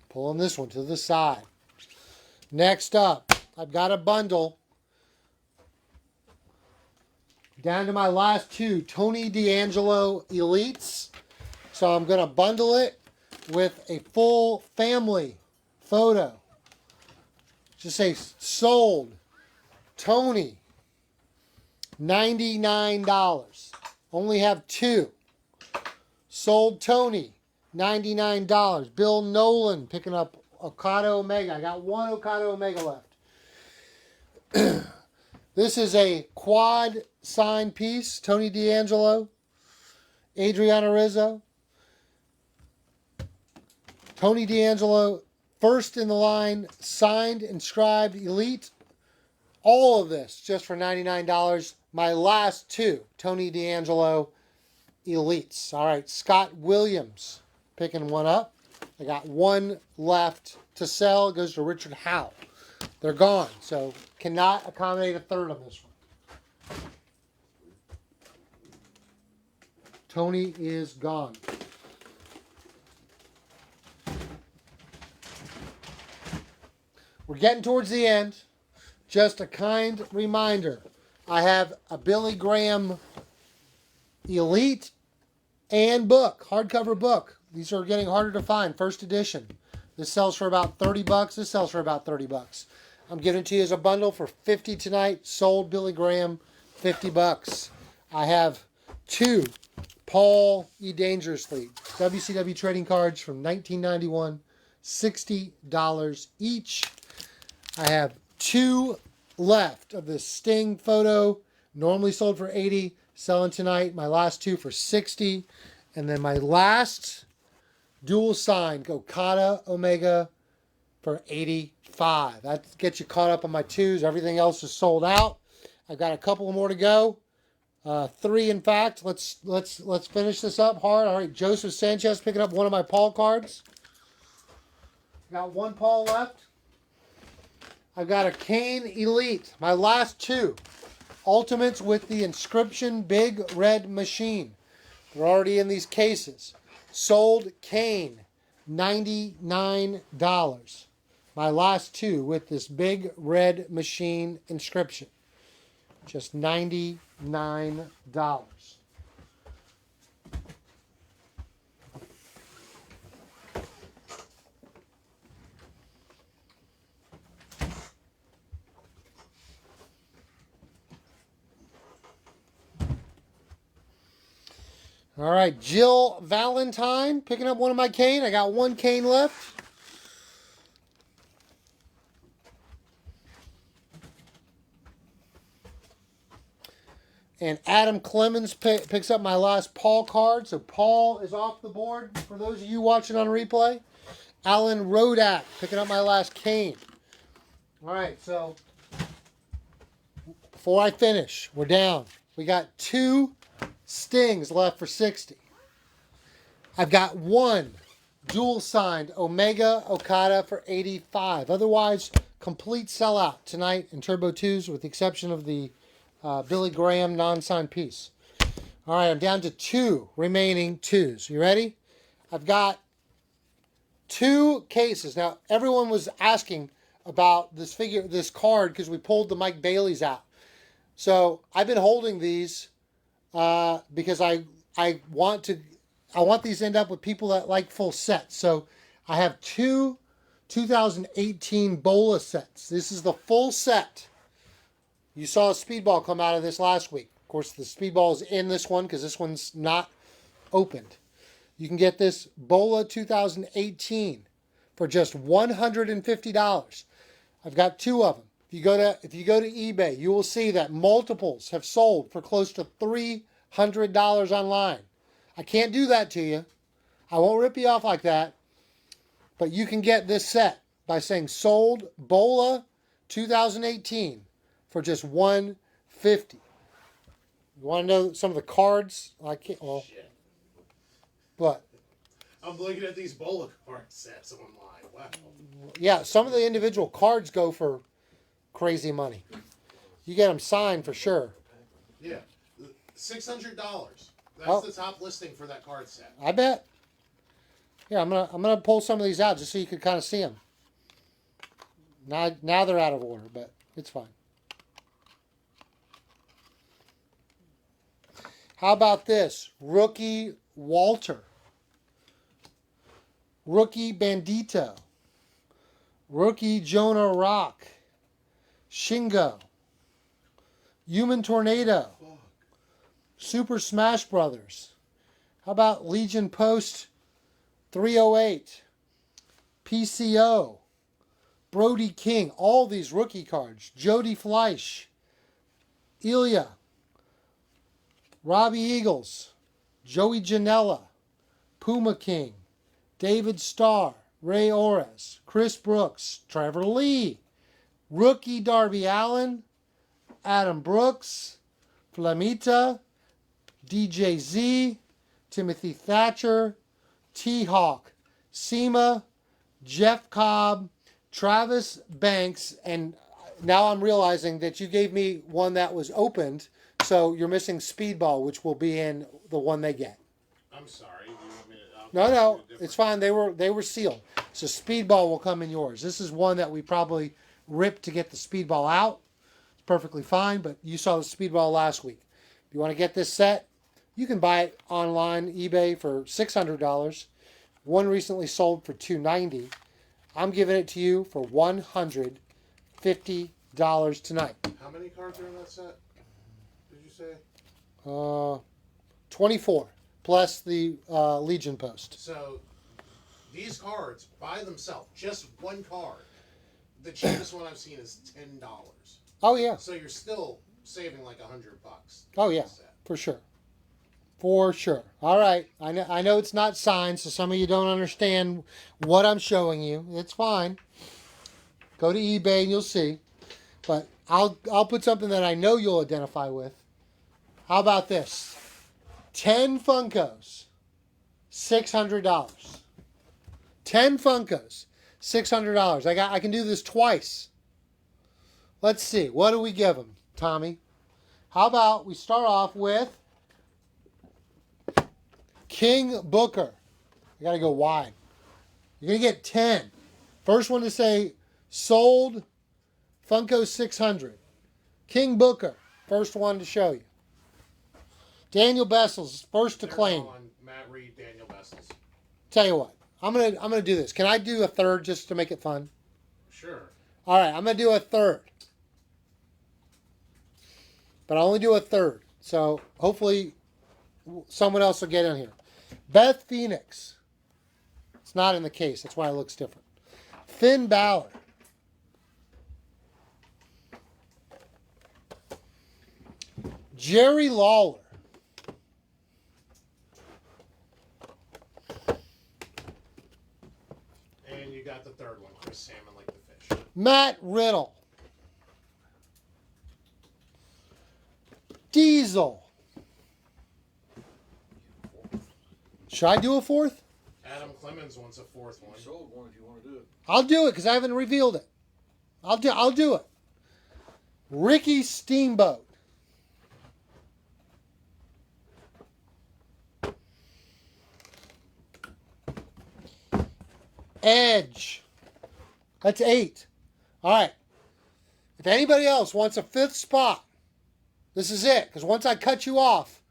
Pulling this one to the side. Next up, I've got a bundle Down to my last two, Tony D'Angelo Elites. So I'm going to bundle it with a full family photo. Just say sold Tony, $99. Only have two. Sold Tony, $99. Bill Nolan picking up Okada Omega. I got one Okada Omega left. This is a quad sign piece. Tony D'Angelo, Adriana Rizzo. Tony D'Angelo, first in the line, signed, inscribed, elite. All of this just for $99. My last two, Tony D'Angelo Elites. All right, Scott Williams picking one up. I got one left to sell. It goes to Richard Howe. They're gone, so cannot accommodate a third on this one. Tony is gone. We're getting towards the end. Just a kind reminder. I have a Billy Graham Elite and book, hardcover book. These are getting harder to find, first edition. This sells for about $30. This sells for about $30. I'm giving it to you as a bundle for $50 tonight. Sold Billy Graham, $50. I have two Paul E. Dangerously WCW trading cards from 1991, $60 each. I have two left of this Sting photo, normally sold for $80, selling tonight. My last two for $60. And then my last dual signed Okada Omega for $85. That gets you caught up on my twos. Everything else is sold out. I've got a couple more to go. Three, in fact. Let's finish this up hard. All right, Joseph Sanchez picking up one of my Paul cards. Got one Paul left. I've got a Kane Elite. My last two. Ultimates with the inscription Big Red Machine. They're already in these cases. Sold Kane, $99. My last two with this Big Red Machine inscription. Just $99. All right, Jill Valentine picking up one of my Kane. I got one Kane left. And Adam Clemens picks up my last Paul card. So Paul is off the board for those of you watching on replay. Alan Rodak picking up my last Kane. All right, so before I finish, we're down. We got two Stings left for $60. I've got one dual signed Omega Okada for $85. Otherwise, complete sellout tonight in Turbo 2s with the exception of the Billy Graham non-signed piece. All right, I'm down to two remaining twos. You ready? I've got two cases. Now, everyone was asking about this card because we pulled the Mike Bailey's out. So I've been holding these because I want these to end up with people that like full sets. So I have two 2018 Bola sets. This is the full set. You saw a Speedball come out of this last week. Of course, the Speedball is in this one because this one's not opened. You can get this Bola 2018 for just $150. I've got two of them. If you go to eBay, you will see that multiples have sold for close to $300 online. I can't do that to you. I won't rip you off like that. But you can get this set by saying sold Bola 2018 for just $150. You want to know some of the cards? I can't. Well, Shit. what? I'm looking at these Bola card sets online. Wow. Yeah, some of the individual cards go for crazy money. You get them signed for sure. Yeah. $600. That's Oh. the top listing for that card set. I bet. Yeah, I'm gonna pull some of these out just so you can kind of see them. Now they're out of order, but it's fine. How about this? Rookie Walter. Rookie Bandito. Rookie Jonah Rock. Shingo. Human Tornado. Super Smash Brothers. How about Legion Post 308? PCO. Brody King. All these rookie cards. Jody Fleisch. Ilya. Robbie Eagles. Joey Janela. Puma King. David Starr. Ray Ores. Chris Brooks. Trevor Lee. Rookie Darby Allen. Adam Brooks. Flamita. DJ Z. Timothy Thatcher. T-Hawk. Sema. Jeff Cobb. Travis Banks. And now I'm realizing that you gave me one that was opened. So you're missing Speedball, which will be in the one they get. I'm sorry. You want me to, No, it's fine. They were sealed. So Speedball will come in yours. This is one that we probably ripped to get the Speedball out. It's perfectly fine, but you saw the Speedball last week. If you want to get this set, you can buy it online, eBay for $600. One recently sold for $290. I'm giving it to you for $150 tonight. How many cards are in that set? Did you say? 24 plus the Legion Post. So these cards by themselves, just one card, the cheapest one I've seen is $10. Oh yeah. So you're still saving like $100. Oh yeah. For sure. For sure. All right. I know it's not signed, so some of you don't understand what I'm showing you. It's fine. Go to eBay and you'll see. But I'll put something that I know you'll identify with. How about this? 10 Funkos, $600. 10 Funkos, $600. I can do this twice. Let's see. What do we give them, Tommy? How about we start off with King Booker. I got to go wide. You're going to get 10. First one to say sold Funko 600. King Booker. First one to show you. Daniel Bessels, first to claim. On Matt Reed, Daniel Bessels. Tell you what, I'm gonna do this. Can I do a third just to make it fun? Sure. All right, I'm gonna do a third, but I only do a third. So hopefully someone else will get in here. Beth Phoenix. It's not in the case. That's why it looks different. Finn Balor. Jerry Lawler. And you got the third one, Chris Salmon like the fish. Matt Riddle. Diesel. Should I do a fourth? Adam Clemens wants a fourth one. Sold one if you want to do it. I'll do it because I haven't revealed it. I'll do it. Ricky Steamboat. Edge. That's 8. All right. If anybody else wants a 5th spot, this is it. Because once I cut you off,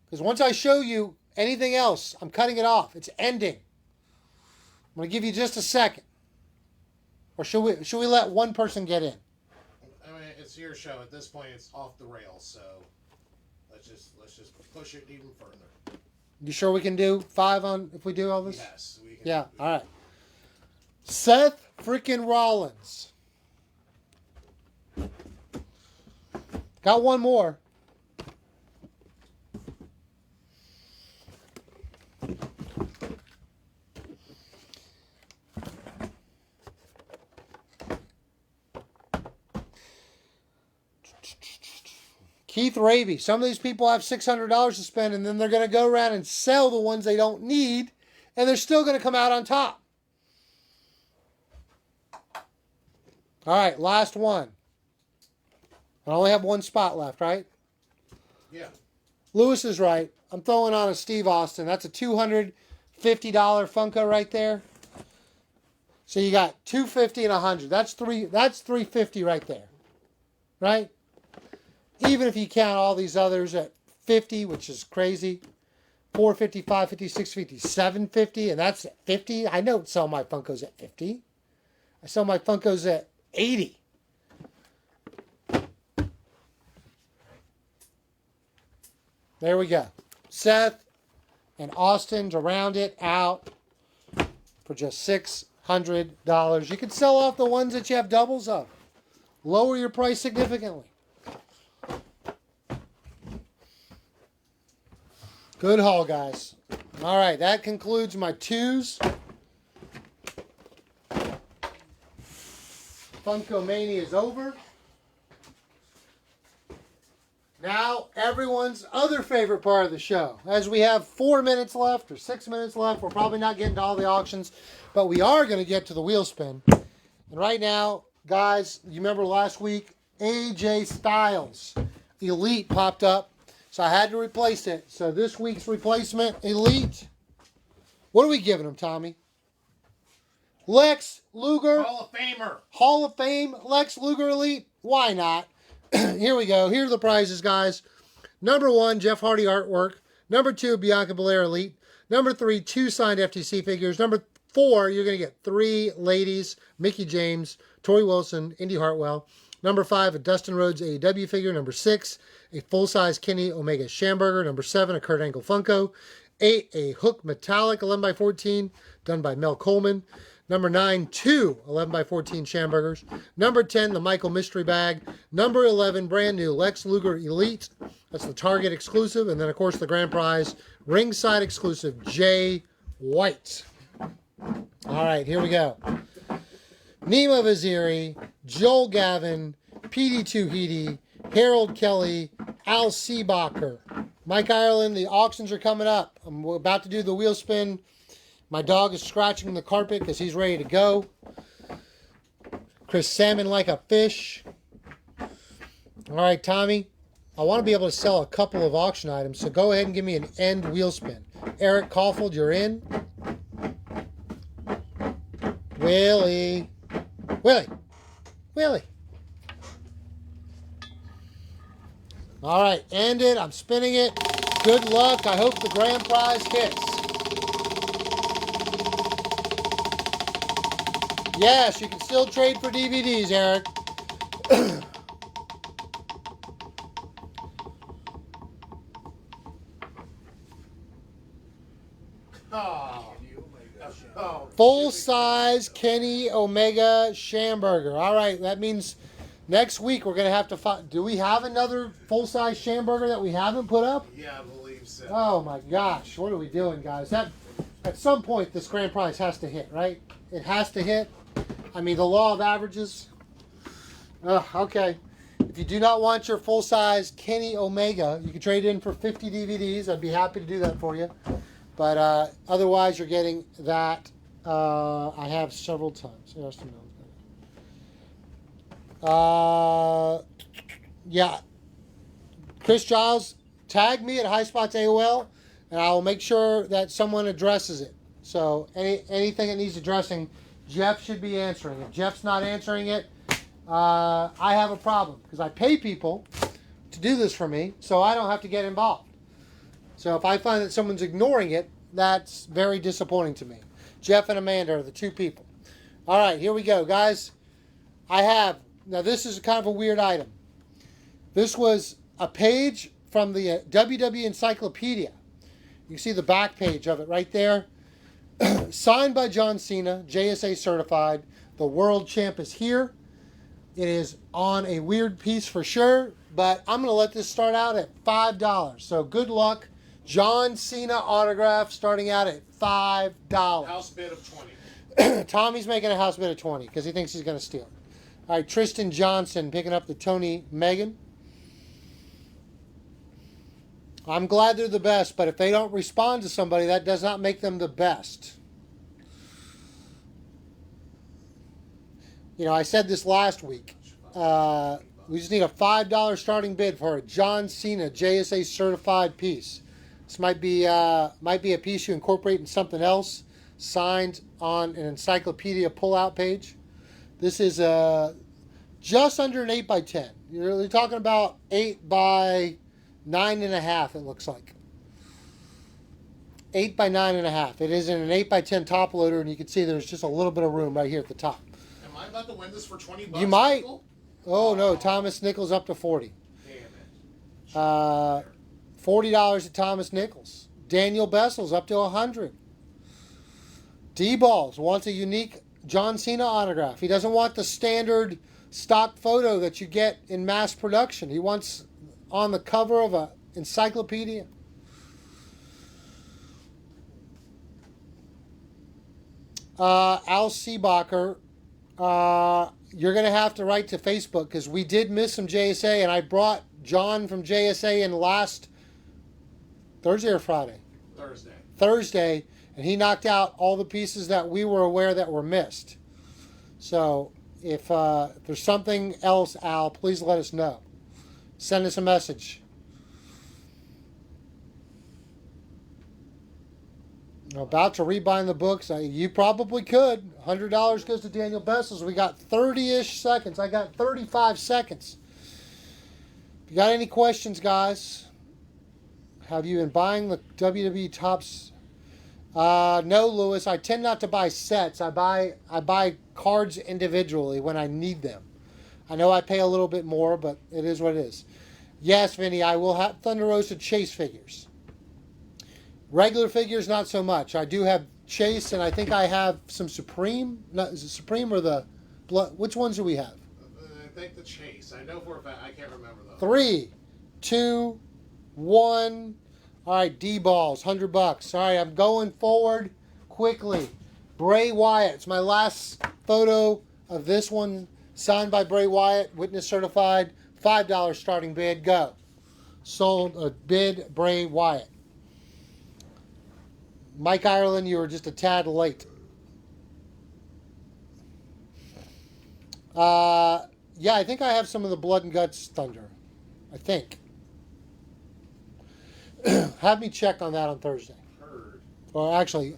because once I show you anything else, I'm cutting it off. It's ending. I'm going to give you just a second. Or should we let one person get in? I mean, it's your show. At this point, it's off the rails. So let's just push it even further. You sure we can do 5 on if we do all this? Yes, we can. Yeah. All right. Seth freaking Rollins. Got one more. Keith Raby. Some of these people have $600 to spend, and then they're going to go around and sell the ones they don't need, and they're still going to come out on top. All right, last one. I only have one spot left, right? Yeah. Lewis is right. I'm throwing on a Steve Austin. That's a $250 Funko right there. So you got $250 and $100. That's $350 right there. Right? Even if you count all these others at $450, which is crazy. $450, $550, $650, $750, and that's at 50. I don't sell my Funkos at 50. I sell my Funkos at 80. There we go. Seth and Austin to round it out for just $600. You can sell off the ones that you have doubles of. Lower your price significantly. Good haul, guys. All right, that concludes my twos. Funko Mania is over. Now, everyone's other favorite part of the show. As we have 4 minutes left or 6 minutes left, we're probably not getting to all the auctions, but we are going to get to the wheel spin. And right now, guys, you remember last week, AJ Styles Elite popped up, so I had to replace it. So this week's replacement, Elite, what are we giving him, Tommy? Lex Luger. Hall of Famer. Hall of Fame, Lex Luger Elite. Why not? Here we go. Here are the prizes, guys. Number 1, Jeff Hardy artwork. Number 2, Bianca Belair Elite. Number 3, 2 signed FTC figures. Number 4, you're going to get 3 ladies, Mickie James, Tori Wilson, Indy Hartwell. Number 5, a Dustin Rhodes AEW figure. Number 6, a full-size Kenny Omega Schamberger. Number 7, a Kurt Angle Funko. 8, a Hook Metallic 11x14 done by Mel Coleman. Number 9, 2 11x14 Schambergers. Number 10, the Michael Mystery Bag. Number 11, brand new Lex Luger Elite. That's the Target exclusive. And then, of course, the grand prize, ringside exclusive, Jay White. All right, here we go. Nima Vaziri, Joel Gavin, PD2 Heedy, Harold Kelly, Al Seebacher. Mike Ireland, the auctions are coming up. I'm about to do the wheel spin. My dog is scratching the carpet because he's ready to go. Chris Salmon like a fish. All right, Tommy. I want to be able to sell a couple of auction items, so go ahead and give me an end wheel spin. Eric Caulfield, you're in. Willie. Willie. All right, end it. I'm spinning it. Good luck. I hope the grand prize hits. Yes, you can still trade for DVDs, Eric. Full-size Kenny Omega Schamberger. All right, that means next week we're going to have to find... Do we have another full-size Schamberger that we haven't put up? Yeah, I believe so. Oh, my gosh. What are we doing, guys? At some point, this grand prize has to hit, right? It has to hit. I mean, the law of averages. Okay. If you do not want your full-size Kenny Omega, you can trade it in for 50 DVDs. I'd be happy to do that for you. But otherwise, you're getting that. I have several times. Yeah. Chris Giles, tag me at Highspots AOL, and I will make sure that someone addresses it. So anything that needs addressing, Jeff should be answering. If Jeff's not answering it, I have a problem because I pay people to do this for me, so I don't have to get involved. So if I find that someone's ignoring it, that's very disappointing to me. Jeff and Amanda are the two people. All right, here we go, guys. Now this is kind of a weird item. This was a page from the WWE Encyclopedia. You can see the back page of it right there. Signed by John Cena, JSA certified. The world champ is here. It is on a weird piece for sure, but I'm going to let this start out at $5. So good luck. John Cena autograph starting out at $5. House bid of 20. Tommy's making a house bid of 20 because he thinks he's going to steal it. All right, Tristan Johnson picking up the Tony Megan. I'm glad they're the best, but if they don't respond to somebody, that does not make them the best. You know, I said this last week. We just need a $5 starting bid for a John Cena JSA certified piece. This might be a piece you incorporate in something else, signed on an encyclopedia pull-out page. This is just under an 8x10. You're really talking about 8 by 9.5, it looks like. 8 by 9.5. It is in an 8 by 10 top loader, and you can see there's just a little bit of room right here at the top. Am I about to win this for $20? You might. Michael? Oh no, Thomas Nichols up to 40. Damn it. $40 at Thomas Nichols. Daniel Bessel's up to 100. D-Balls wants a unique John Cena autograph. He doesn't want the standard stock photo that you get in mass production. He wants on the cover of a encyclopedia. Al Seebacher, you're going to have to write to Facebook because we did miss some JSA, and I brought John from JSA in last Thursday or Friday? Thursday, and he knocked out all the pieces that we were aware that were missed. So if there's something else, Al, please let us know. Send us a message. I'm about to rebind the books. You probably could. $100 goes to Daniel Bessels. We got 30-ish seconds. I got 35 seconds. If you got any questions, guys, have you been buying the WWE Topps? No, Lewis. I tend not to buy sets. I buy cards individually when I need them. I know I pay a little bit more, but it is what it is. Yes, Vinny, I will have Thunder Rosa Chase figures. Regular figures, not so much. I do have Chase, and I think I have some Supreme. No, is it Supreme or the Blood? Which ones do we have? I think the Chase. I know for a fact. I can't remember though. 3, 2, 1. All right, D-Balls, $100. All right, I'm going forward quickly. Bray Wyatt. It's my last photo of this one, signed by Bray Wyatt, witness certified. $5 starting bid. Go. Sold a bid. Bray Wyatt. Mike Ireland, you were just a tad late. Yeah, I think I have some of the Blood and Guts Thunder. I think. Have me check on that on Thursday. Heard. Or actually,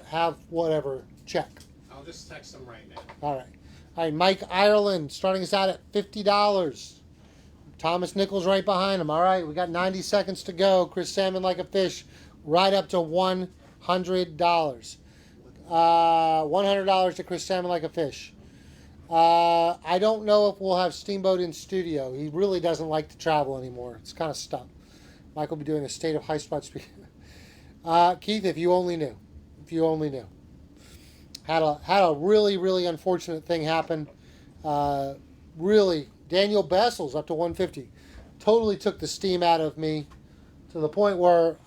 have whatever check. I'll just text them right now. All right, Mike Ireland starting us out at $50. Thomas Nichols right behind him. All right, we got 90 seconds to go. Chris Salmon like a fish. Right up to $100. $100 to Chris Salmon like a fish. I don't know if we'll have Steamboat in studio. He really doesn't like to travel anymore. It's kind of stuck. Mike will be doing a State of High Spot speak. Keith, if you only knew. If you only knew. Had a really, really unfortunate thing happen. Really, Daniel Bessels up to 150. Totally took the steam out of me to the point where,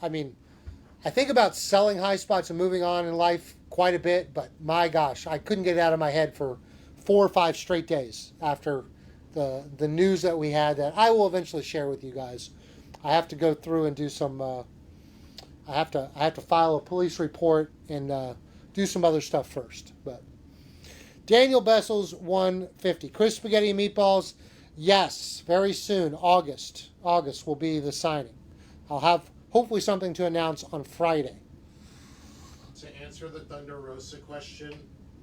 I think about selling high spots and moving on in life quite a bit, but my gosh, I couldn't get it out of my head for 4 or 5 straight days after the news that we had that I will eventually share with you guys. I have to go through and do some. I have to file a police report and do some other stuff first. But Daniel Bessels 150. Chris Spaghetti and Meatballs. Yes, very soon. August will be the signing. I'll have hopefully something to announce on Friday. To answer the Thunder Rosa question,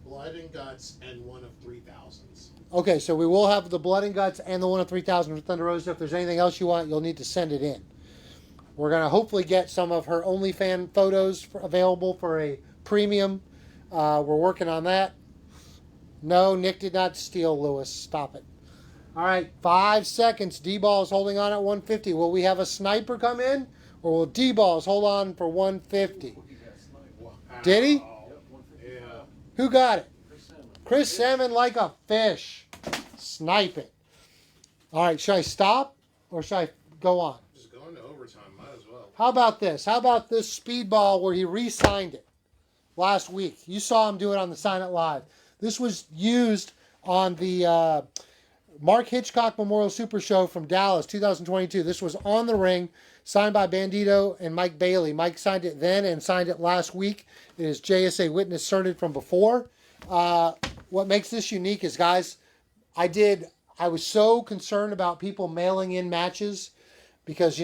Blood and Guts and one of 3000s. Okay, so we will have the Blood and Guts and the one of 3000 for Thunder Rosa. If there's anything else you want, you'll need to send it in. We're going to hopefully get some of her OnlyFans photos available for a premium. We're working on that. No, Nick did not steal Lewis. Stop it. All right, 5 seconds. D-Ball is holding on at 150. Will we have a sniper come in? Or will D-Balls hold on for 150? Wow. Did he? Yeah. Who got it? Chris Salmon like a fish. Snipe it. All right, should I stop or should I go on? Just going to overtime. Might as well. How about this? How about this speedball where he re-signed it last week? You saw him do it on the Sign It Live. This was used on the Mark Hitchcock Memorial Super Show from Dallas, 2022. This was on the ring, signed by Bandito and Mike Bailey. Mike signed it then and signed it last week. It is JSA witness certed from before. What makes this unique is, guys, I was so concerned about people mailing in matches because,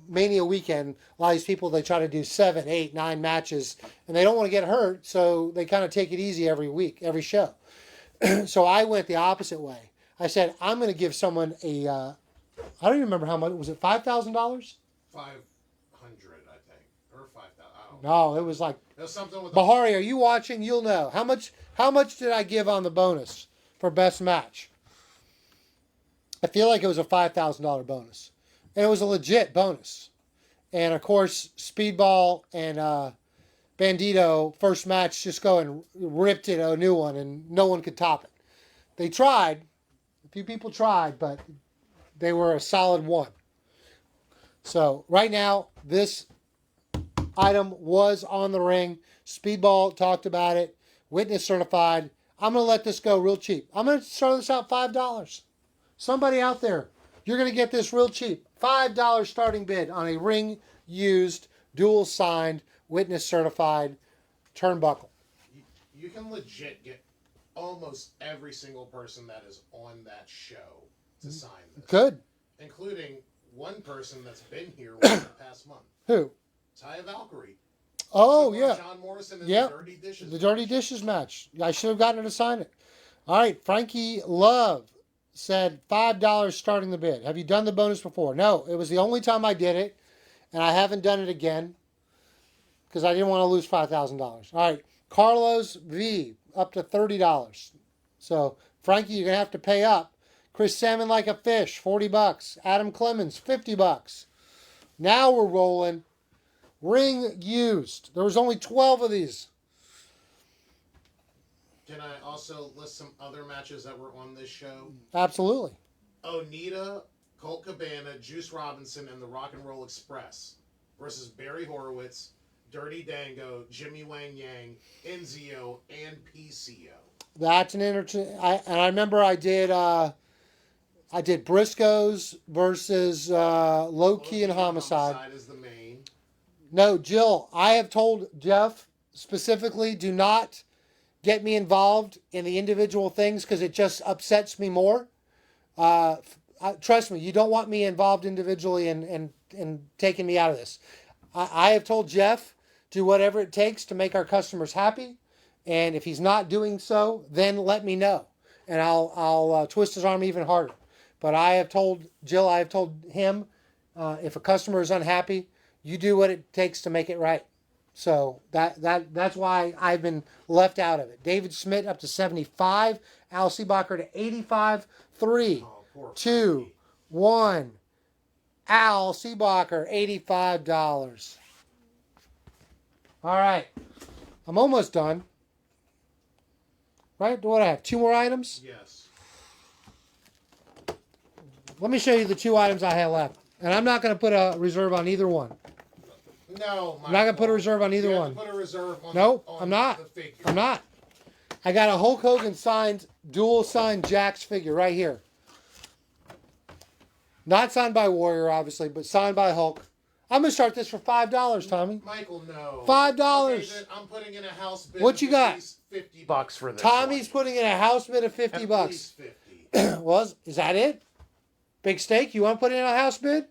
Mania weekend, a lot of these people, they try to do 7, 8, 9 matches, and they don't want to get hurt, so they kind of take it easy every week, every show. So I went the opposite way. I said, I'm going to give someone a I don't even remember how much. Was it $5,000? 500, I think, or 5,000. I don't know. No, it was like. It was something with. Bahari, are you watching? You'll know. How much did I give on the bonus for best match? I feel like it was a $5,000 bonus. And it was a legit bonus. And of course, Speedball and Bandito, first match, just go and ripped it a new one, and no one could top it. They tried. A few people tried, but they were a solid one. So right now, this item was on the ring. Speedball talked about it. Witness certified. I'm going to let this go real cheap. I'm going to start this out $5. Somebody out there, you're going to get this real cheap. $5 starting bid on a ring used, dual signed, witness certified turnbuckle. You can legit get almost every single person that is on that show to sign this. Good. Including one person that's been here within the past month. Who? Taya Valkyrie. Oh, Similar yeah. to John Morrison in Yep. the Dirty Dishes. The Dirty Dishes match. I should have gotten her to sign it. All right. Frankie Love said $5 starting the bid. Have you done the bonus before? No. It was the only time I did it, and I haven't done it again because I didn't want to lose $5,000. All right. Carlos V, up to $30. So, Frankie, you're going to have to pay up. Chris Salmon Like a Fish, $40. Adam Clemens, $50. Now we're rolling. Ring used. There was only 12 of these. Can I also list some other matches that were on this show? Absolutely. Onita, Colt Cabana, Juice Robinson, and the Rock and Roll Express versus Barry Horowitz, Dirty Dango, Jimmy Wang Yang, Enzio, and PCO. That's an and I remember I did Briscoes versus Low Key and Homicide. Homicide is the main. No, Jill, I have told Jeff specifically, do not get me involved in the individual things because it just upsets me more. Trust me, you don't want me involved individually and taking me out of this. I have told Jeff, do whatever it takes to make our customers happy. And if he's not doing so, then let me know. And I'll twist his arm even harder. But I have told Jill, I have told him, if a customer is unhappy, you do what it takes to make it right. So that's why I've been left out of it. David Smith up to 75. Al Seebacher to 85. 3, 2, 1. Al Seebacher, $85. All right. I'm almost done. Right? What do I have? 2 more items? Yes. Let me show you the 2 items I have left. And I'm not going to put a reserve on either one. No, I'm not going to put a reserve on either you one. have to put a reserve on No, on I'm not. the figure. I'm not. I got a Hulk Hogan signed, dual signed Jax figure right here. Not signed by Warrior, obviously, but signed by Hulk. I'm going to start this for $5, Tommy. Michael, no. $5. Okay, then I'm putting in a house bid. What you of got? at least $50 Bucks for this. Tommy's putting in a house bid of $50. At least 50. Was is that it? Big Steak, you want to put in a house bid?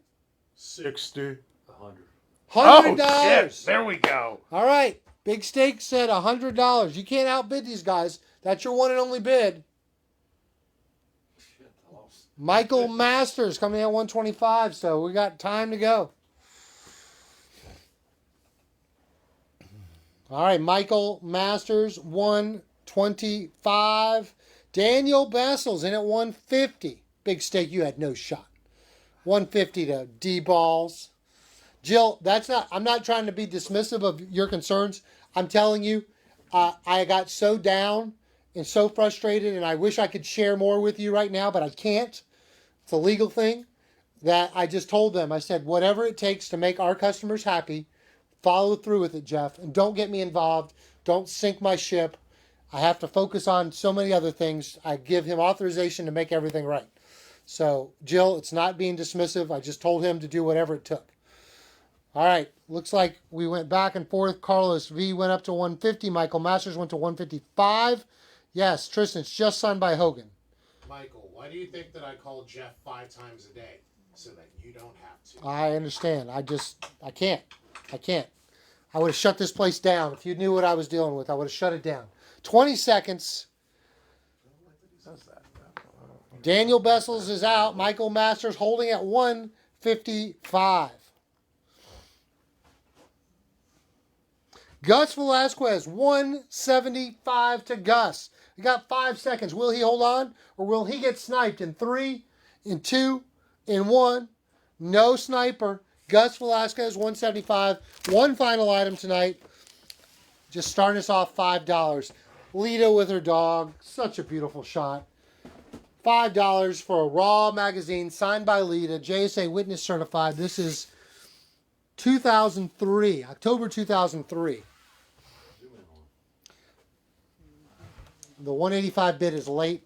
60. 100. $100. There we go. All right. Big Steak said $100. You can't outbid these guys. That's your one and only bid. Michael Masters coming in at 125, so we got time to go. All right, Michael Masters, 125. Daniel Bessel's in at 150. Big Steak, you had no shot. 150 to D-Balls. Jill, I'm not trying to be dismissive of your concerns. I'm telling you, I got so down and so frustrated, and I wish I could share more with you right now, but I can't. It's a legal thing that I just told them. I said, whatever it takes to make our customers happy, follow through with it, Jeff, and don't get me involved. Don't sink my ship. I have to focus on so many other things. I give him authorization to make everything right. So, Jill, it's not being dismissive. I just told him to do whatever it took. All right. Looks like we went back and forth. Carlos V went up to 150. Michael Masters went to 155. Yes, Tristan, it's just signed by Hogan. Michael, why do you think that I call Jeff 5 times a day? So that you don't have to. I understand. I can't. I would have shut this place down. If you knew what I was dealing with, I would have shut it down. 20 seconds. Daniel Bessels is out. Michael Masters holding at 155. Gus Velasquez, 175 to Gus. We got 5 seconds. Will he hold on or will he get sniped in 3, in 2, in 1? No sniper. Gus Velasquez, 175. One final item tonight. Just starting us off, $5. Lita with her dog. Such a beautiful shot. $5 for a Raw magazine signed by Lita. JSA Witness Certified. This is 2003. October 2003. The 185 bid is late.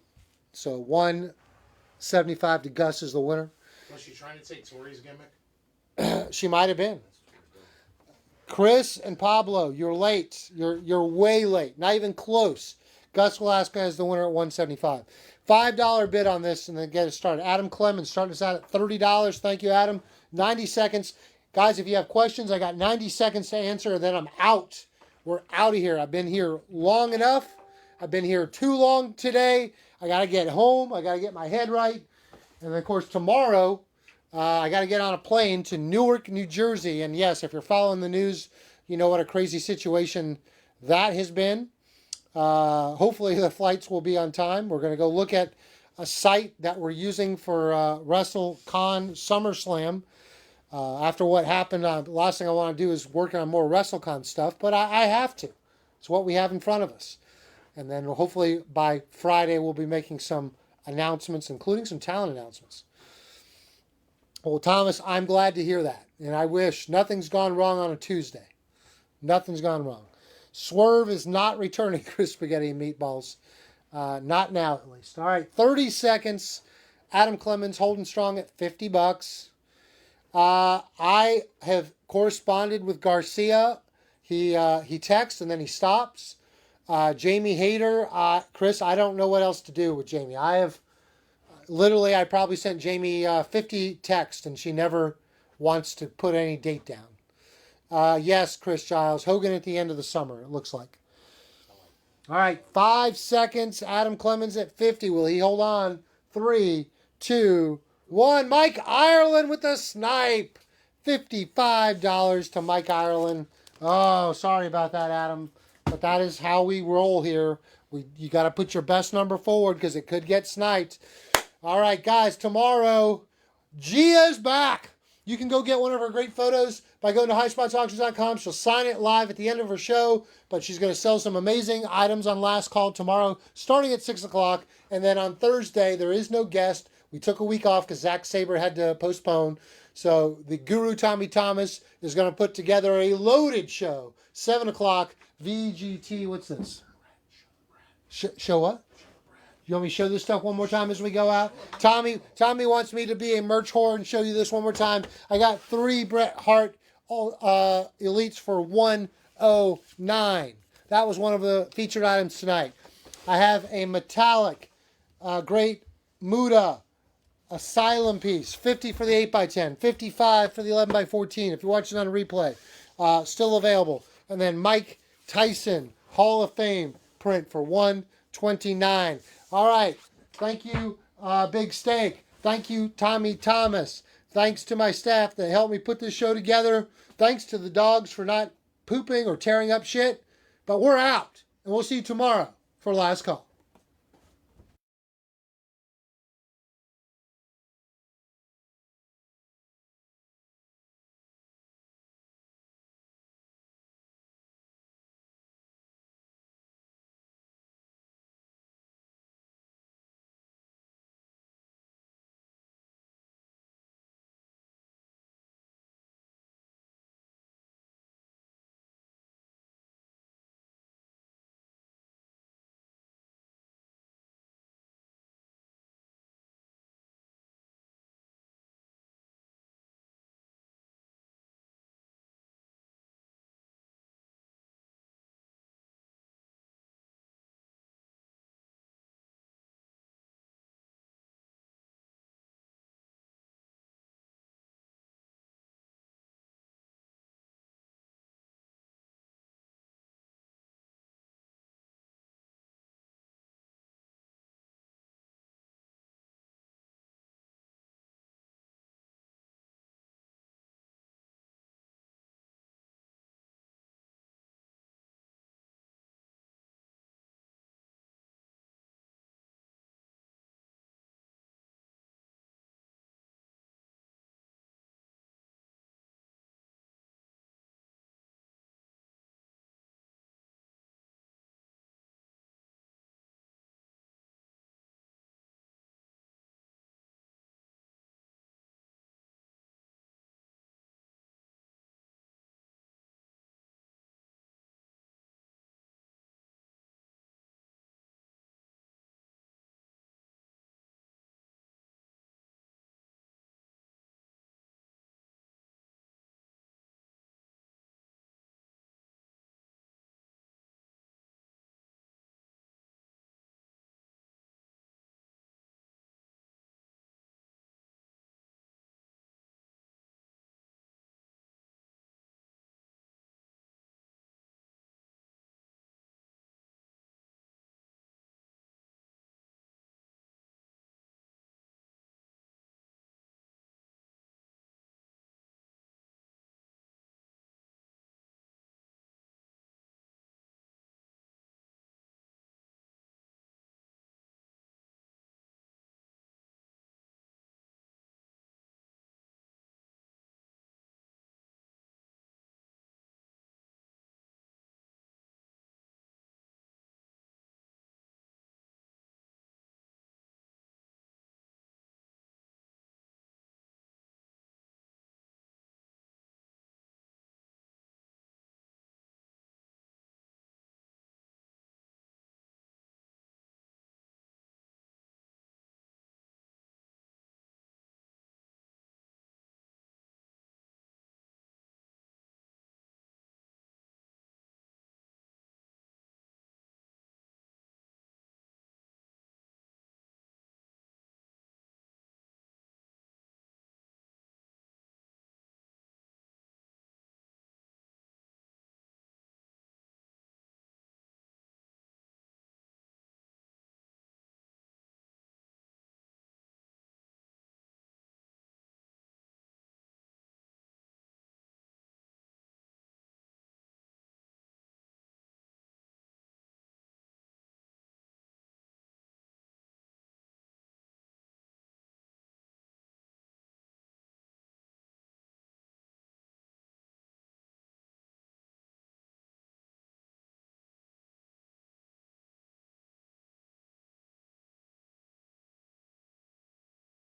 So 175 to Gus is the winner. Was she trying to take Tori's gimmick? She might have been. Chris and Pablo, you're late. You're way late. Not even close. Gus Velasquez is the winner at 175. $5 bid on this and then get it started. Adam Clemens starting us out at $30. Thank you, Adam. 90 seconds. Guys, if you have questions, I got 90 seconds to answer and then I'm out. We're out of here. I've been here long enough. I've been here too long today. I got to get home. I got to get my head right. And then, of course, tomorrow, I got to get on a plane to Newark, New Jersey. And yes, if you're following the news, you know what a crazy situation that has been. Hopefully the flights will be on time. We're going to go look at a site that we're using for WrestleCon SummerSlam. After what happened, the last thing I want to do is work on more WrestleCon stuff, but I have to. It's what we have in front of us. And then hopefully by Friday we'll be making some announcements, including some talent announcements. Well, Thomas, I'm glad to hear that. And I wish nothing's gone wrong on a Tuesday. Nothing's gone wrong. Swerve is not returning Chris Spaghetti and Meatballs. Not now, at least. All right, 30 seconds. Adam Clemens holding strong at $50. I have corresponded with Garcia. He texts and then he stops. Jamie Hayter, Chris, I don't know what else to do with Jamie. I probably sent Jamie 50 texts and she never wants to put any date down. Yes, Chris Giles, Hogan at the end of the summer, it looks like. All right, 5 seconds. Adam Clemens at 50. Will he hold on? 3, 2, 1. Mike Ireland with the snipe. $55 to Mike Ireland. Oh, sorry about that, Adam. But that is how we roll here. You got to put your best number forward because it could get sniped. All right, guys, tomorrow, Gia's back. You can go get one of her great photos by going to highspotsauctions.com. She'll sign it live at the end of her show, but she's going to sell some amazing items on Last Call tomorrow, starting at 6 o'clock. And then on Thursday, there is no guest. We took a week off because Zack Sabre had to postpone. So the Guru Tommy Thomas is going to put together a loaded show. 7 o'clock, VGT. What's this? Show what? You want me to show this stuff one more time as we go out? Tommy wants me to be a merch whore and show you this one more time. I got 3 Bret Hart Elites for $109. That was one of the featured items tonight. I have a metallic, great Muda Asylum piece. 50 for the 8x10. 55 for the 11x14. If you're watching on a replay, still available. And then Mike Tyson Hall of Fame print for $129. All right. Thank you, Big Steak. Thank you, Tommy Thomas. Thanks to my staff that helped me put this show together. Thanks to the dogs for not pooping or tearing up shit. But we're out. And we'll see you tomorrow for Last Call.